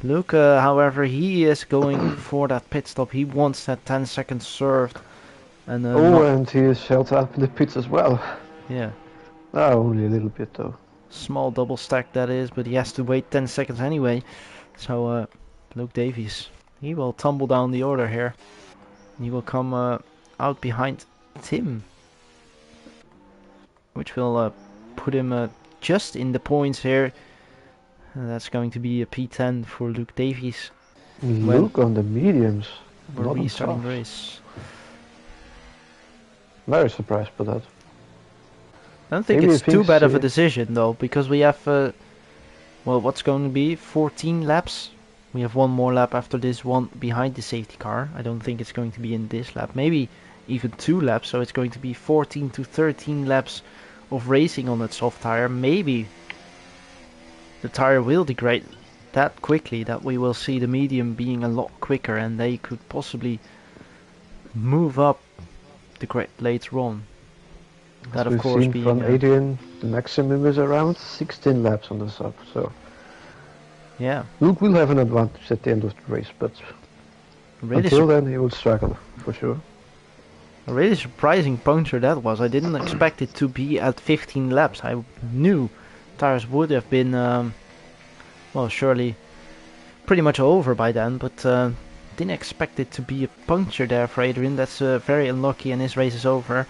Luke, however, he is going for that pit stop. He wants that 10 seconds served. And And he is held up in the pits as well. yeah, Only a little bit though. small double stack that is, but he has to wait 10 seconds anyway. So Luke Davies, he will tumble down the order here. He will come out behind Tim, which will put him just in the points here. That's going to be a P10 for Luke Davies. Luke on the mediums. We're not on restarting the softs. race. Very surprised by that. I don't think Maybe it's he too thinks bad of a he- decision though, because we have, well, what's going to be 14 laps. We have one more lap after this one behind the safety car. I don't think it's going to be in this lap. Maybe even 2 laps, so it's going to be 14 to 13 laps of racing on that soft tire. Maybe the tire will degrade that quickly that we will see the medium being a lot quicker, and they could possibly move up the grid later on. That As of we've course seen being from Adrian, the maximum is around 16 laps on the sub. So yeah, Luke will have an advantage at the end of the race, but really until then he will struggle for sure. a really surprising puncture that was. I didn't expect it to be at 15 laps. I knew tires would have been, well, surely pretty much over by then, but didn't expect it to be a puncture there for Adrian. That's very unlucky, and his race is over.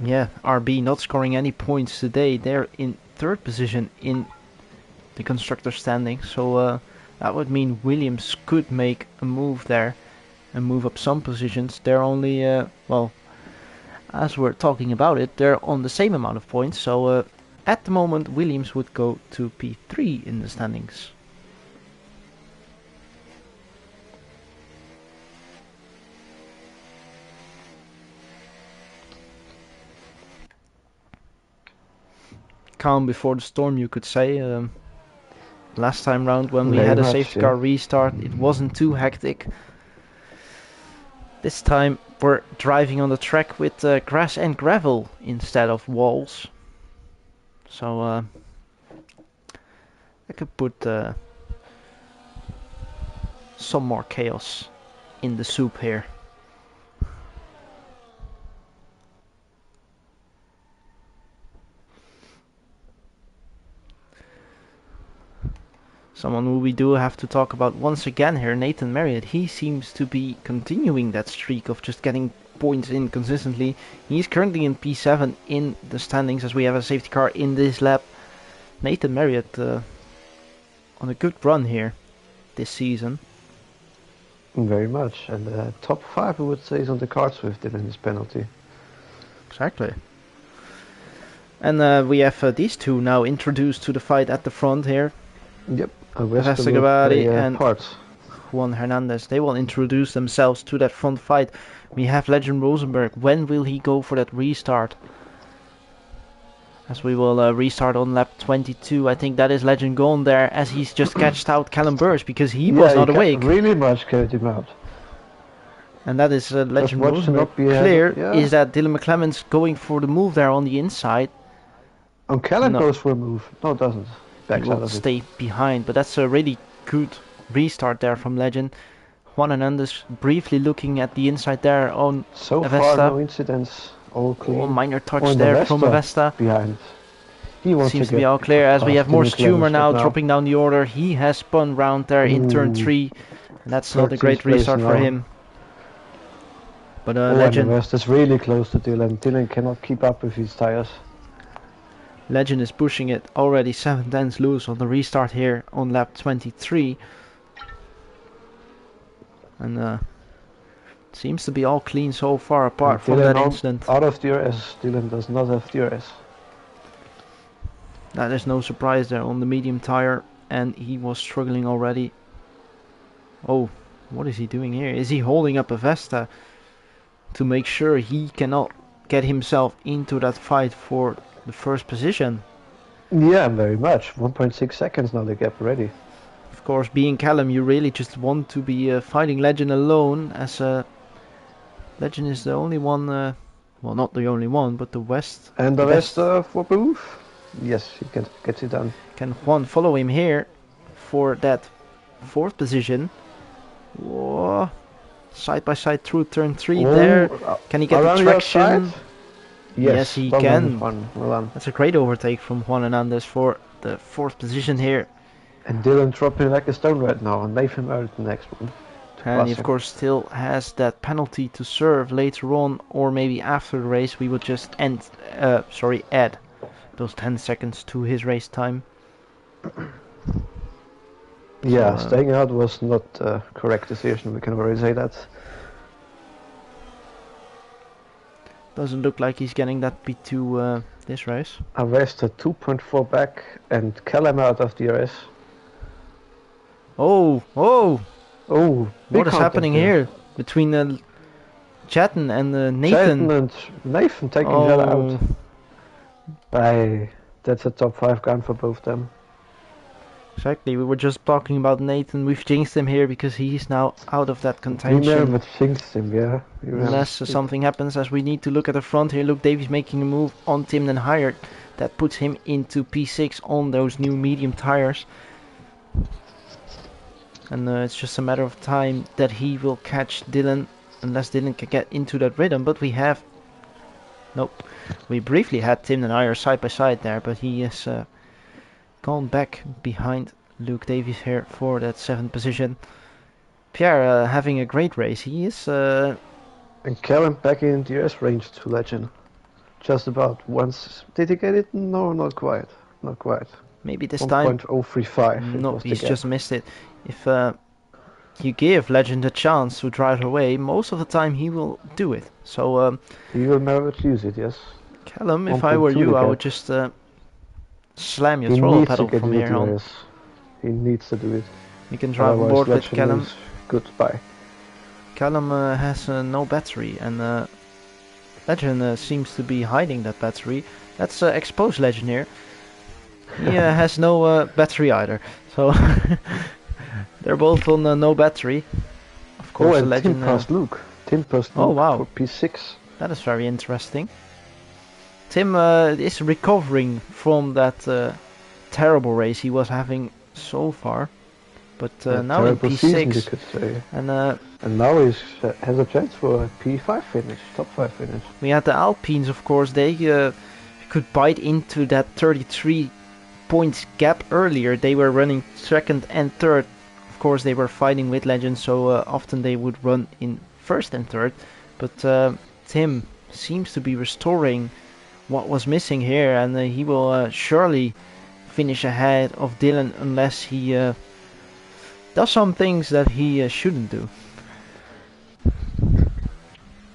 Yeah, RB not scoring any points today. They're in 3rd position in the constructor standing, so that would mean Williams could make a move there and move up some positions. They're only, well, as we're talking about it, they're on the same amount of points, so at the moment Williams would go to P3 in the standings. Calm before the storm, you could say. Last time round when we Very had a much, safety yeah. car restart, it wasn't too hectic. This time we're driving on the track with grass and gravel instead of walls. So I could put some more chaos in the soup here. Someone who we do have to talk about once again here, Nathan Marriott. He seems to be continuing that streak of just getting points in consistently. He's currently in P7 in the standings as we have a safety car in this lap. Nathan Marriott on a good run here this season. Very much, and top 5 I would say is on the cards with Dylan his penalty. Exactly. And we have these two now introduced to the fight at the front here. Yep, Vestergaard and parts. Juan Hernandez. They will introduce themselves to that front fight. We have Legend Rosenberg. When will he go for that restart? As we will restart on lap 22. I think that is Legend gone there as he's just catched out Callum Burst because he was not awake. Really much carried him out. And that is Legend watch him Rosenberg. not be ahead Clear of- yeah. is that Dylan McClemon's going for the move there on the inside. Oh, Callum No. goes for a move. No, it doesn't. He Backs out will of it. stay behind, but that's a really good restart there from Legend. Juan Hernandez briefly looking at the inside there on So Avesta. far, no incidents. All clean. a minor touch Oh, and there from Avesta Avesta. behind. He wants Seems to get be all clear as we have past more Dylan Stumer Clemens now right dropping down the order. He has spun round there in turn Ooh. 3. And that's not a 13th great place restart for now. him. But Oh, and Legend, Avesta is really close to Dylan. Dylan cannot keep up with his tires. Legend is pushing it already 7 tenths loose on the restart here on lap 23. And seems to be all clean so far apart from that incident. Out of DRS. Dylan does not have DRS. That is no surprise there on the medium tire, and he was struggling already. Oh, what is he doing here? Is he holding up Avesta to make sure he cannot get himself into that fight for the first position? Yeah, very much. 1.6 seconds now the gap already. Of course, being Callum, you really just want to be fighting Legend alone, as Legend is the only one, well, not the only one, but the West. And the best. Avesta for proof. Yes, he gets it done. Can Juan follow him here for that 4th position? Whoa. Side by side through turn 3 there. Can he get the around the traction? outside? Yes, he well can. done, Juan. Well done. That's a great overtake from Juan Hernandez for the 4th position here. And Dylan dropping like a stone right now, and Nathan Merritt the next one. And he of course still has that penalty to serve later on, or maybe after the race. We will just add those 10 seconds to his race time. Yeah, So, staying out was not a correct decision, we can already say that. Doesn't look like he's getting that P2 this race. Avesta 2.4 back, and Callum out of DRS. Oh, Oh, what is happening here between Chatton and Nathan? Chatton and Nathan taking each other out. That's a top 5 gun for both them. Exactly, we were just talking about Nathan. We've jinxed him here because he's now out of that contention. Remember jinxed him, yeah. Unless something happens, as we need to look at the front here. Luke Davies making a move on Timden Hired. That puts him into P6 on those new medium tires. And it's just a matter of time that he will catch Dylan, unless Dylan can get into that rhythm. But we have... Nope. We briefly had Timden Hired side by side there, but he is gone back behind Luke Davies here for that 7th position. Pierre having a great race. He is... And Callum back in DRS range to Legend. Just about once. Did he get it? No, not quite. Not quite. Maybe this time... 1.035. No, he's just missed it. If you give Legend a chance to drive away, most of the time he will do it. So he will never use it, yes. Callum, if I were you, I would just slam your throttle pedal from here on. He needs to do it. You can drive on board with Callum. Goodbye. Callum has no battery, and Legend seems to be hiding that battery. Let's expose Legend here. He has no battery either, so they're both on no battery. Of course, and Legend. Tim passed Luke. Tim passed Luke for P6. That is very interesting. Tim is recovering from that terrible race he was having so far, but now in P6, season, you could say. And now he has a chance for a P5 finish, top 5 finish. We had the Alpines, of course. They could bite into that 33 points gap earlier. They were running 2nd and 3rd. Of course, they were fighting with Legend, so often they would run in 1st and 3rd. But Tim seems to be restoring what was missing here, and he will surely finish ahead of Dylan unless he does some things that he shouldn't do.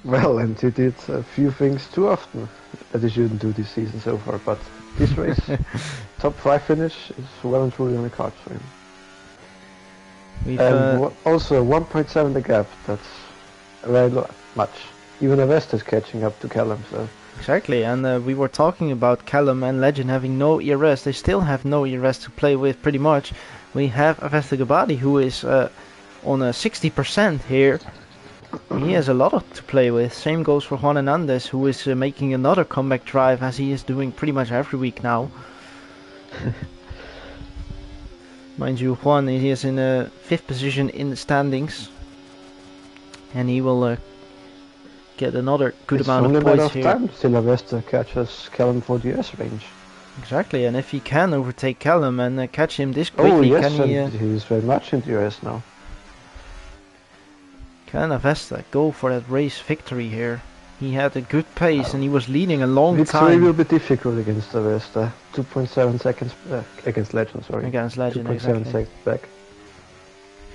Well, and he did a few things too often that he shouldn't do this season so far, but this race, top 5 finish is well and truly on the cards for him. And also 1.7 the gap, that's very much. Even Avesta is catching up to Callum, so Exactly, and we were talking about Callum and Legend having no ERS. They still have no ERS to play with, pretty much. We have Avesta Gabadi, who is on a 60% here. He has a lot to play with. Same goes for Juan Hernandez, who is making another comeback drive, as he is doing pretty much every week now. Mind you, Juan, he is in a 5th position in the standings. And he will get another good amount of points here. It's only a matter of time till Avesta catches Callum for the US range. Exactly, and if he can overtake Callum and catch him this quickly, yes, can he... he's very much in the US now. Can Avesta go for that race victory here? He had a good pace and he was leading a long time. Victory will be difficult against Avesta. 2.7 seconds back. Against Legend, sorry. Against Legend, 2.7 exactly. seconds back.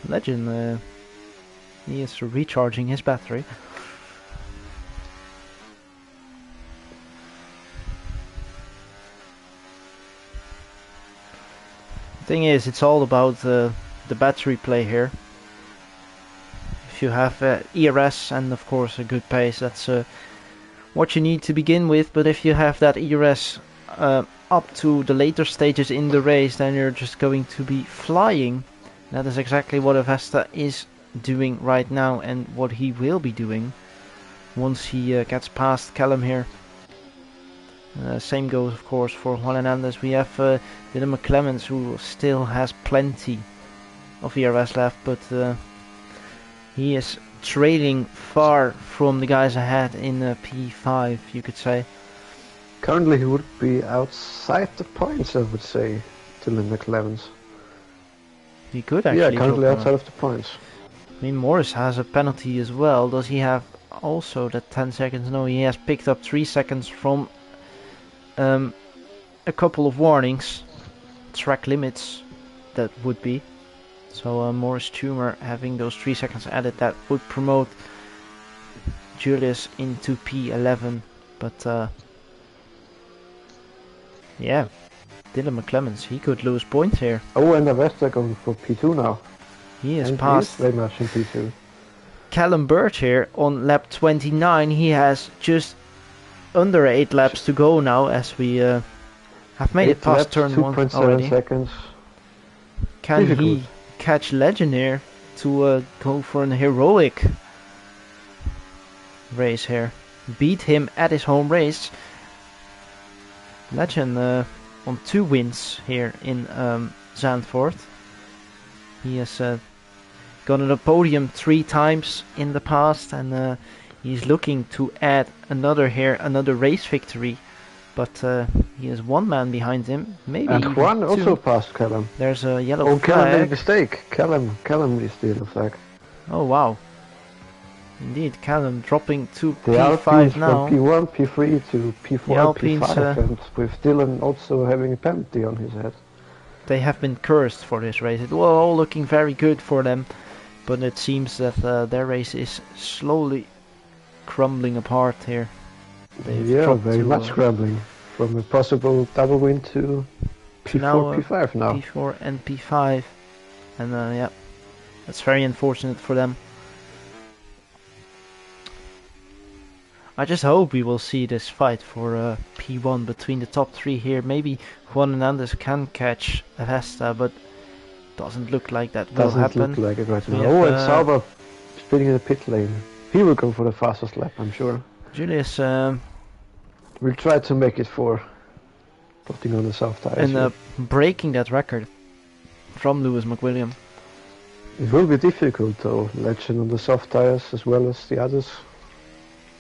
Legend, he is recharging his battery. Thing is, it's all about the battery play here. If you have ERS and of course a good pace, that's what you need to begin with. But if you have that ERS up to the later stages in the race, then you're just going to be flying. That is exactly what Avesta is doing right now and what he will be doing once he gets past Callum here. Same goes of course for Juan Hernandez. We have Dylan McClemens, who still has plenty of ERS left, but he is trailing far from the guys ahead in P5, you could say. Currently he would be outside the points, I would say, Dylan McClemens. He could actually. Yeah, currently outside of the points. I mean, Morris has a penalty as well. Does he have also that 10 seconds? No, he has picked up 3 seconds from a couple of warnings, track limits, that would be. So Morris Tumor having those 3 seconds added, that would promote Julius into P11. But yeah, Dylan McClemens, he could lose points here. Oh, and Avesta going for P2 now. He is and past he is very much in P2. Callum Birch here on lap 29. He has just under 8 laps to go now, as we have made it past turn 1 already. 2.7 seconds. Can he catch Legend here to go for an heroic race here? Beat him at his home race. Legend on 2 wins here in Zandvoort. He has gotten a podium 3 times in the past, and he's looking to add another race victory. But he is 1 man behind him, maybe and even Juan 2. also passed Callum. There's a yellow flag. Callum made a mistake. Callum is the yellow flag. Oh wow. Indeed, Callum dropping to The P5 Alpines now. from P1, P3 to P4, Alpines, P5, and with Dylan also having a penalty on his head. They have been cursed for this race. It was all looking very good for them, but it seems that their race is slowly crumbling apart here. Yeah, very much crumbling. From a possible double win to P4, now, P5 now. P4 and P5. And yeah, that's very unfortunate for them. I just hope we will see this fight for P1 between the top 3 here. Maybe Juan Hernandez can catch Avesta, but doesn't look like that will happen. Doesn't look like it right now. Oh, and Sauber spinning in the pit lane. He will go for the fastest lap, I'm sure. Julius will try to make it for putting on the soft tires. And breaking that record from Lewis McWilliam. It will be difficult though, Legend on the soft tires as well as the others.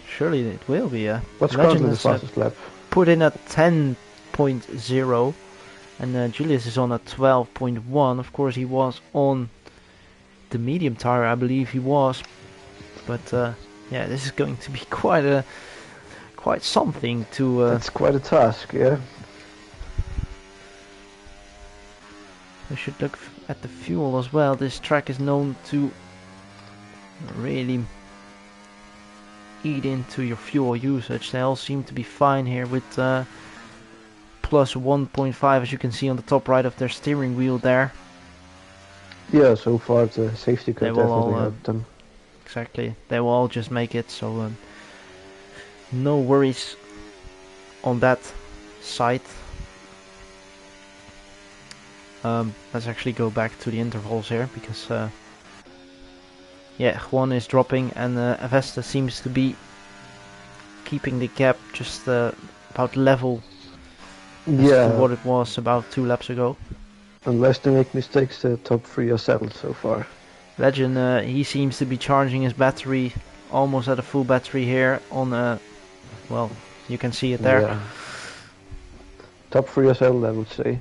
Surely it will be, yeah. What's currently the fastest lap? Put in at 10.0 and Julius is on a 12.1. Of course he was on the medium tire, I believe he was. But yeah, this is going to be quite something to... That's quite a task, yeah. We should look at the fuel as well. This track is known to really eat into your fuel usage. They all seem to be fine here with plus 1.5, as you can see on the top right of their steering wheel there. Yeah, so far the safety car definitely helped them. Exactly, they will all just make it, so no worries on that side. Let's actually go back to the intervals here, because yeah, Juan is dropping and Avesta seems to be keeping the gap just about level as to what it was about 2 laps ago. Unless they make mistakes, the top 3 are settled so far. Legend, he seems to be charging his battery almost at a full battery here on well, you can see it there. Yeah. Top 3 are settled, I would say.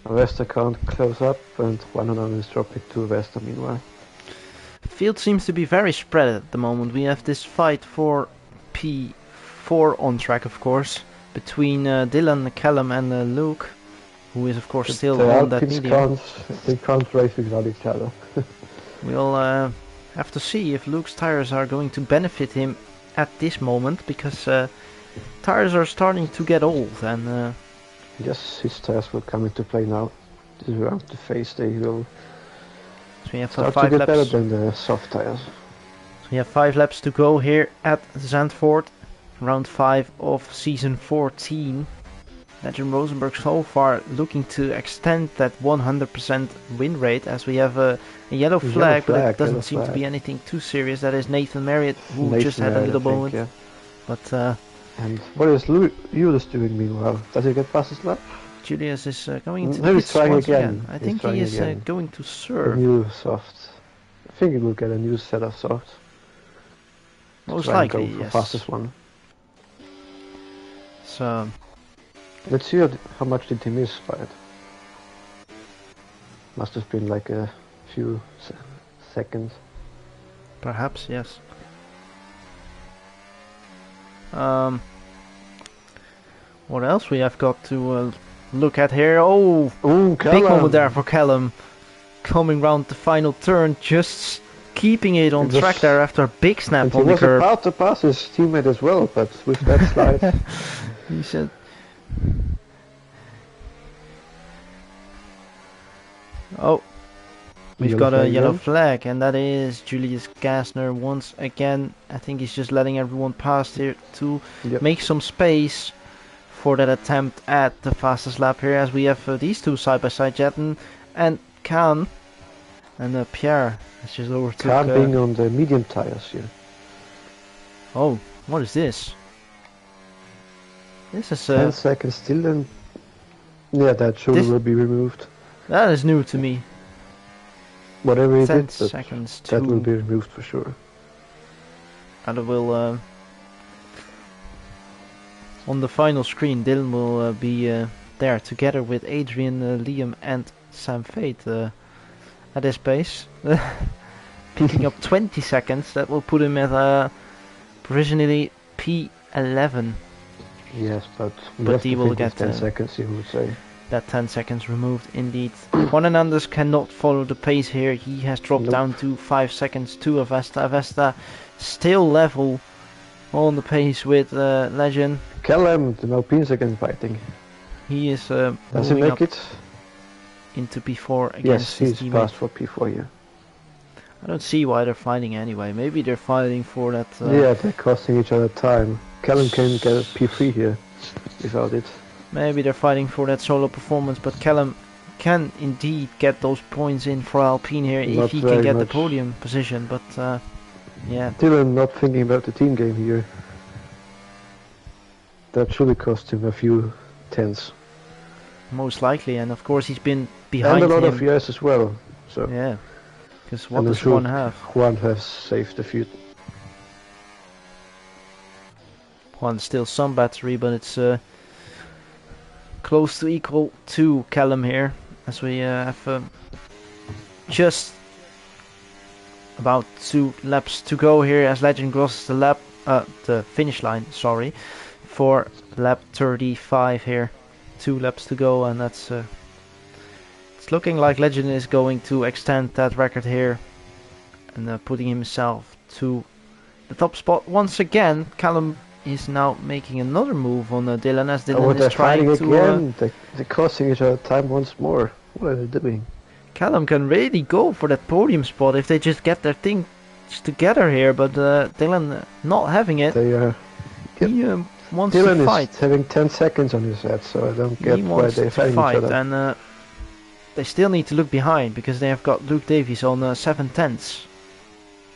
Avesta can't close up, and Juan is dropping to Avesta meanwhile. Field seems to be very spread at the moment. We have this fight for P4 on track, of course, between Dylan, Callum and Luke, who is of course But still the on that Alpines medium. they can't race without each other. We'll have to see if Luke's tires are going to benefit him at this moment, because tires are starting to get old, and Yes, his tires will come into play now. This is around the phase they will so we have start 5 to get laps. better than the soft tires. So we have 5 laps to go here at Zandvoort, round 5 of season 14. Legend Rosenberg so far looking to extend that 100% win rate, as we have a yellow flag, but it doesn't seem to be anything too serious. That is Nathan Marriott, who just had a little moment. Yeah. But And what is Julius doing meanwhile? Does he get past his lap? Julius is going into No, the he's pits trying once again. again. I He's think trying he is again. going to A serve. new soft. I think he will get a new set of soft. Most Try and likely, go for yes. fastest one. So Let's see how much did he miss by it. Must have been like a few seconds. perhaps, yes. What else we have got to look at here? Oh, Ooh, big moment there for Callum. Coming round the final turn, just keeping it on track there after a big snap And on he the was curb. about to pass his teammate as well, but with that slide, He said, oh, we've got a yellow flag, and that is Julius Gassner once again. I think he's just letting everyone pass here to make some space for that attempt at the fastest lap here, as we have these two side by side, Jetten and Khan, and Pierre has just overtook. Khan being on the medium tires here. Oh, what is this? This is 10 seconds still, and yeah, that surely will be removed. That is new to me. Whatever he 10 did, seconds that will be removed for sure. And it will on the final screen, Dylan will be there together with Adrian, Liam and Sam Fate at this pace. Picking up 20 seconds, that will put him at provisionally P11. Yes, but he will get 10 seconds, you would say. That 10 seconds removed indeed. Juan Hernandez cannot follow the pace here. He has dropped down to 5 seconds to Avesta. Avesta still level on the pace with Legend. Callum, the Alpines again fighting. He is Does he moving make up it? into P4 against Yes, his he's teammate. passed for P4 here. I don't see why they're fighting anyway. Maybe they're fighting for that. Yeah, they're costing each other time. Callum can get a P3 here without it. Maybe they're fighting for that solo performance, but Callum can indeed get those points in for Alpine here if he can get the podium position. But yeah, Dylan not thinking about the team game here. That surely cost him a few tenths. most likely, and of course he's been behind and a lot him. of years as well. So yeah, because what does Juan have? Juan has saved a few. Juan still some battery, but it's close to equal to Callum here, as we have just about 2 laps to go here as Legend crosses the finish line, sorry, for lap 35 here. 2 laps to go, and that's it's looking like Legend is going to extend that record here and putting himself to the top spot once again. Callum is now making another move on Dylan, as Dylan is trying to... again. They're costing each other time once more. What are they doing? Callum can really go for that podium spot if they just get their things together here, but Dylan not having it. They are... He wants to Dylan fight. is having 10 seconds on his head, so I don't get He why wants they're to fighting each fight, other. and they still need to look behind because they have got Luke Davies on 7/10.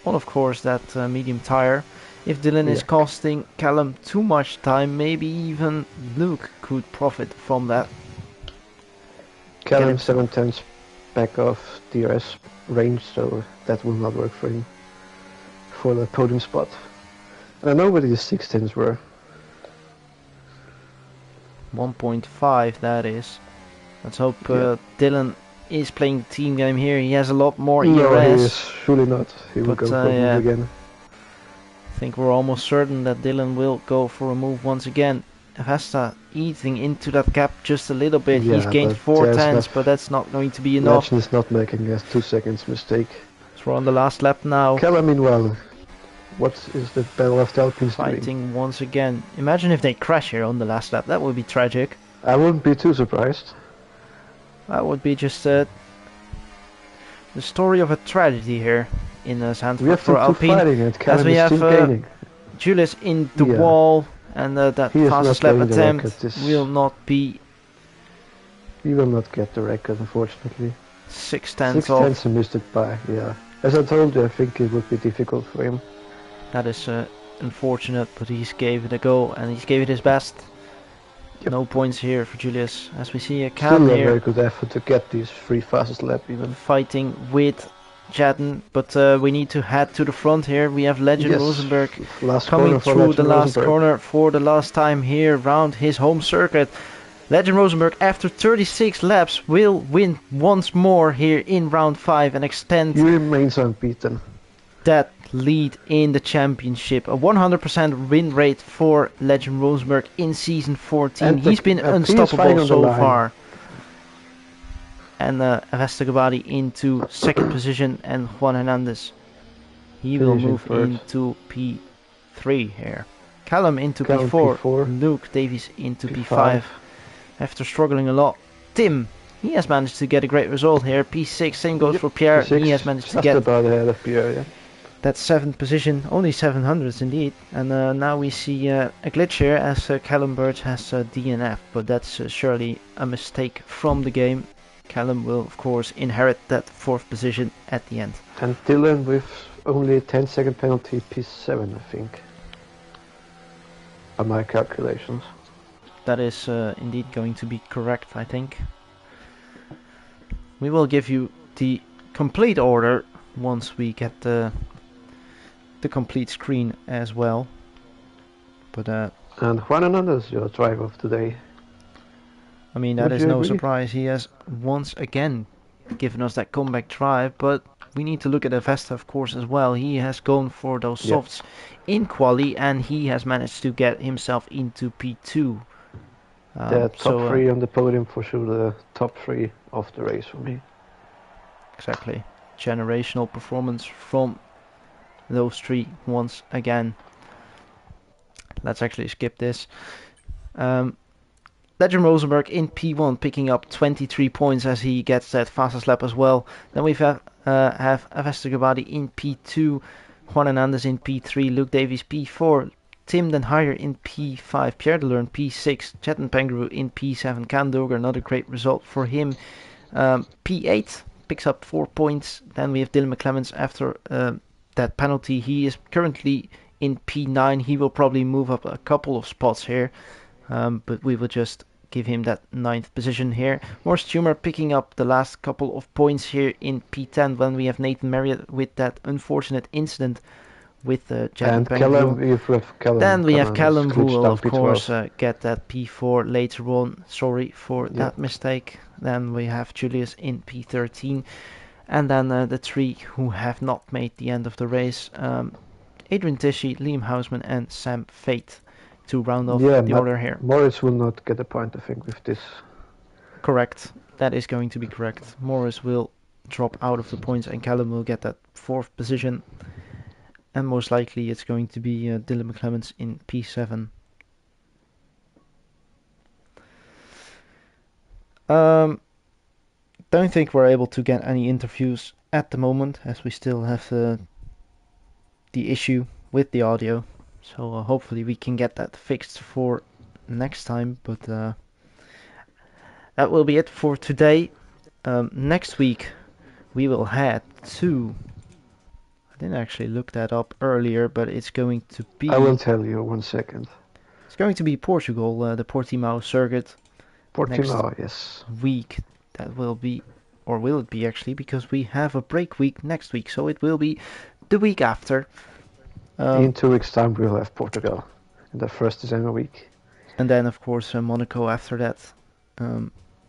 On, of course, that medium tire. If Dylan is costing Callum too much time, maybe even Luke could profit from that. Callum 7/10 back off DRS range, so that will not work for him for the podium spot. And I know what his 6/10s were. 1.5, that is. Let's hope Dylan is playing the team game here. He has a lot more ERS. No, he is surely not. He will go for a move again. I think we're almost certain that Dylan will go for a move once again. Vesta eating into that gap just a little bit. Yeah, he's gained 4/10, but that's not going to be enough. Legend is not making a 2 seconds mistake. So we're on the last lap now. Callum, meanwhile, what is the Battle of the Alpines fighting doing? Once again. Imagine if they crash here on the last lap. That would be tragic. I wouldn't be too surprised. That would be just the story of a tragedy here in Zandvoort for Alpine. As we have Julius in the wall, and that fastest lap attempt will not be. He will not get the record, unfortunately. 6/10 off. 6/10 missed it by, yeah. As I told you, I think it would be difficult for him. That is unfortunate, but he's gave it a go and he's gave it his best. Yep. No points here for Julius, as we see a Cam here. A very good effort to get these 3 fastest lap even. Fighting with Jadden, but we need to head to the front here. We have Legend Rosenberg coming through the last corner for the last time here round his home circuit. Legend Rosenberg, after 36 laps, will win once more here in round 5 and extend. He remains unbeaten. That lead in the championship. A 100% win rate for Legend Rosenberg in season 14. He's been unstoppable so far. And Vesta Gabadi into second position, and Juan Hernandez, he will move into P3 here. Callum into P4, Luke Davies into P5. After struggling a lot, Tim, he has managed to get a great result here. P6, same goes for Pierre. P6, he has managed to get about ahead of Pierre, yeah. That 7th position, only 700s indeed. And now we see a glitch here as Callum Birch has DNF, but that's surely a mistake from the game. Callum will, of course, inherit that 4th position at the end. And Dylan with only a 10-second penalty, P7, I think, on my calculations. That is indeed going to be correct, I think. We will give you the complete order once we get the complete screen as well. But and Juan Hernandez, your driver of today. I mean, that is no surprise. He has once again given us that comeback drive, but we need to look at Vesta, of course, as well. He has gone for those softs in quali, and he has managed to get himself into P2. The top 3 on the podium, for sure, the top 3 of the race for me. Exactly. Generational performance from those 3 once again. Let's actually skip this. Legend Rosenberg in P1 picking up 23 points as he gets that fastest lap as well. Then we have Vesta Gabadi in P2, Juan Hernandez in P3, Luke Davies P4, Tim Den Heijer in P5, Pierre Deleuran P6, Chetan Pengaroo in P7, Can Doger, another great result for him. P8 picks up 4 points. Then we have Dylan McClemens after that penalty. He is currently in P9. He will probably move up a couple of spots here, but we will just give him that 9th position here. Morris Tumor picking up the last couple of points here in P10 when we have Nathan Marriott with that unfortunate incident with Jan Pengaroo. Then we have Callum who will of course get that P4 later on. Sorry for that mistake. Then we have Julius in P13, and then the 3 who have not made the end of the race, Adrian Tishy, Liam Hausman and Sam Fate to round off the order here. Morris will not get a point, I think, with this. Correct. That is going to be correct. Morris will drop out of the points and Callum will get that 4th position. And most likely it's going to be Dylan McClemens in P7. Don't think we're able to get any interviews at the moment as we still have the issue with the audio. So hopefully we can get that fixed for next time. But that will be it for today. Next week we will head to. I didn't actually look that up earlier, but it's going to be. I will tell you 1 second. It's going to be Portugal, the Portimao circuit. Portimao, Next yes. week that will be, or will it be actually? Because we have a break week next week, so it will be the week after. In 2 weeks' time, we'll have Portugal in the first December week. And then, of course, Monaco after that.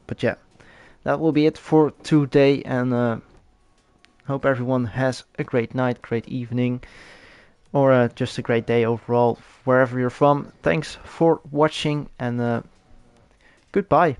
But yeah, that will be it for today, and hope everyone has a great night, great evening, or just a great day overall, wherever you're from. Thanks for watching, and goodbye.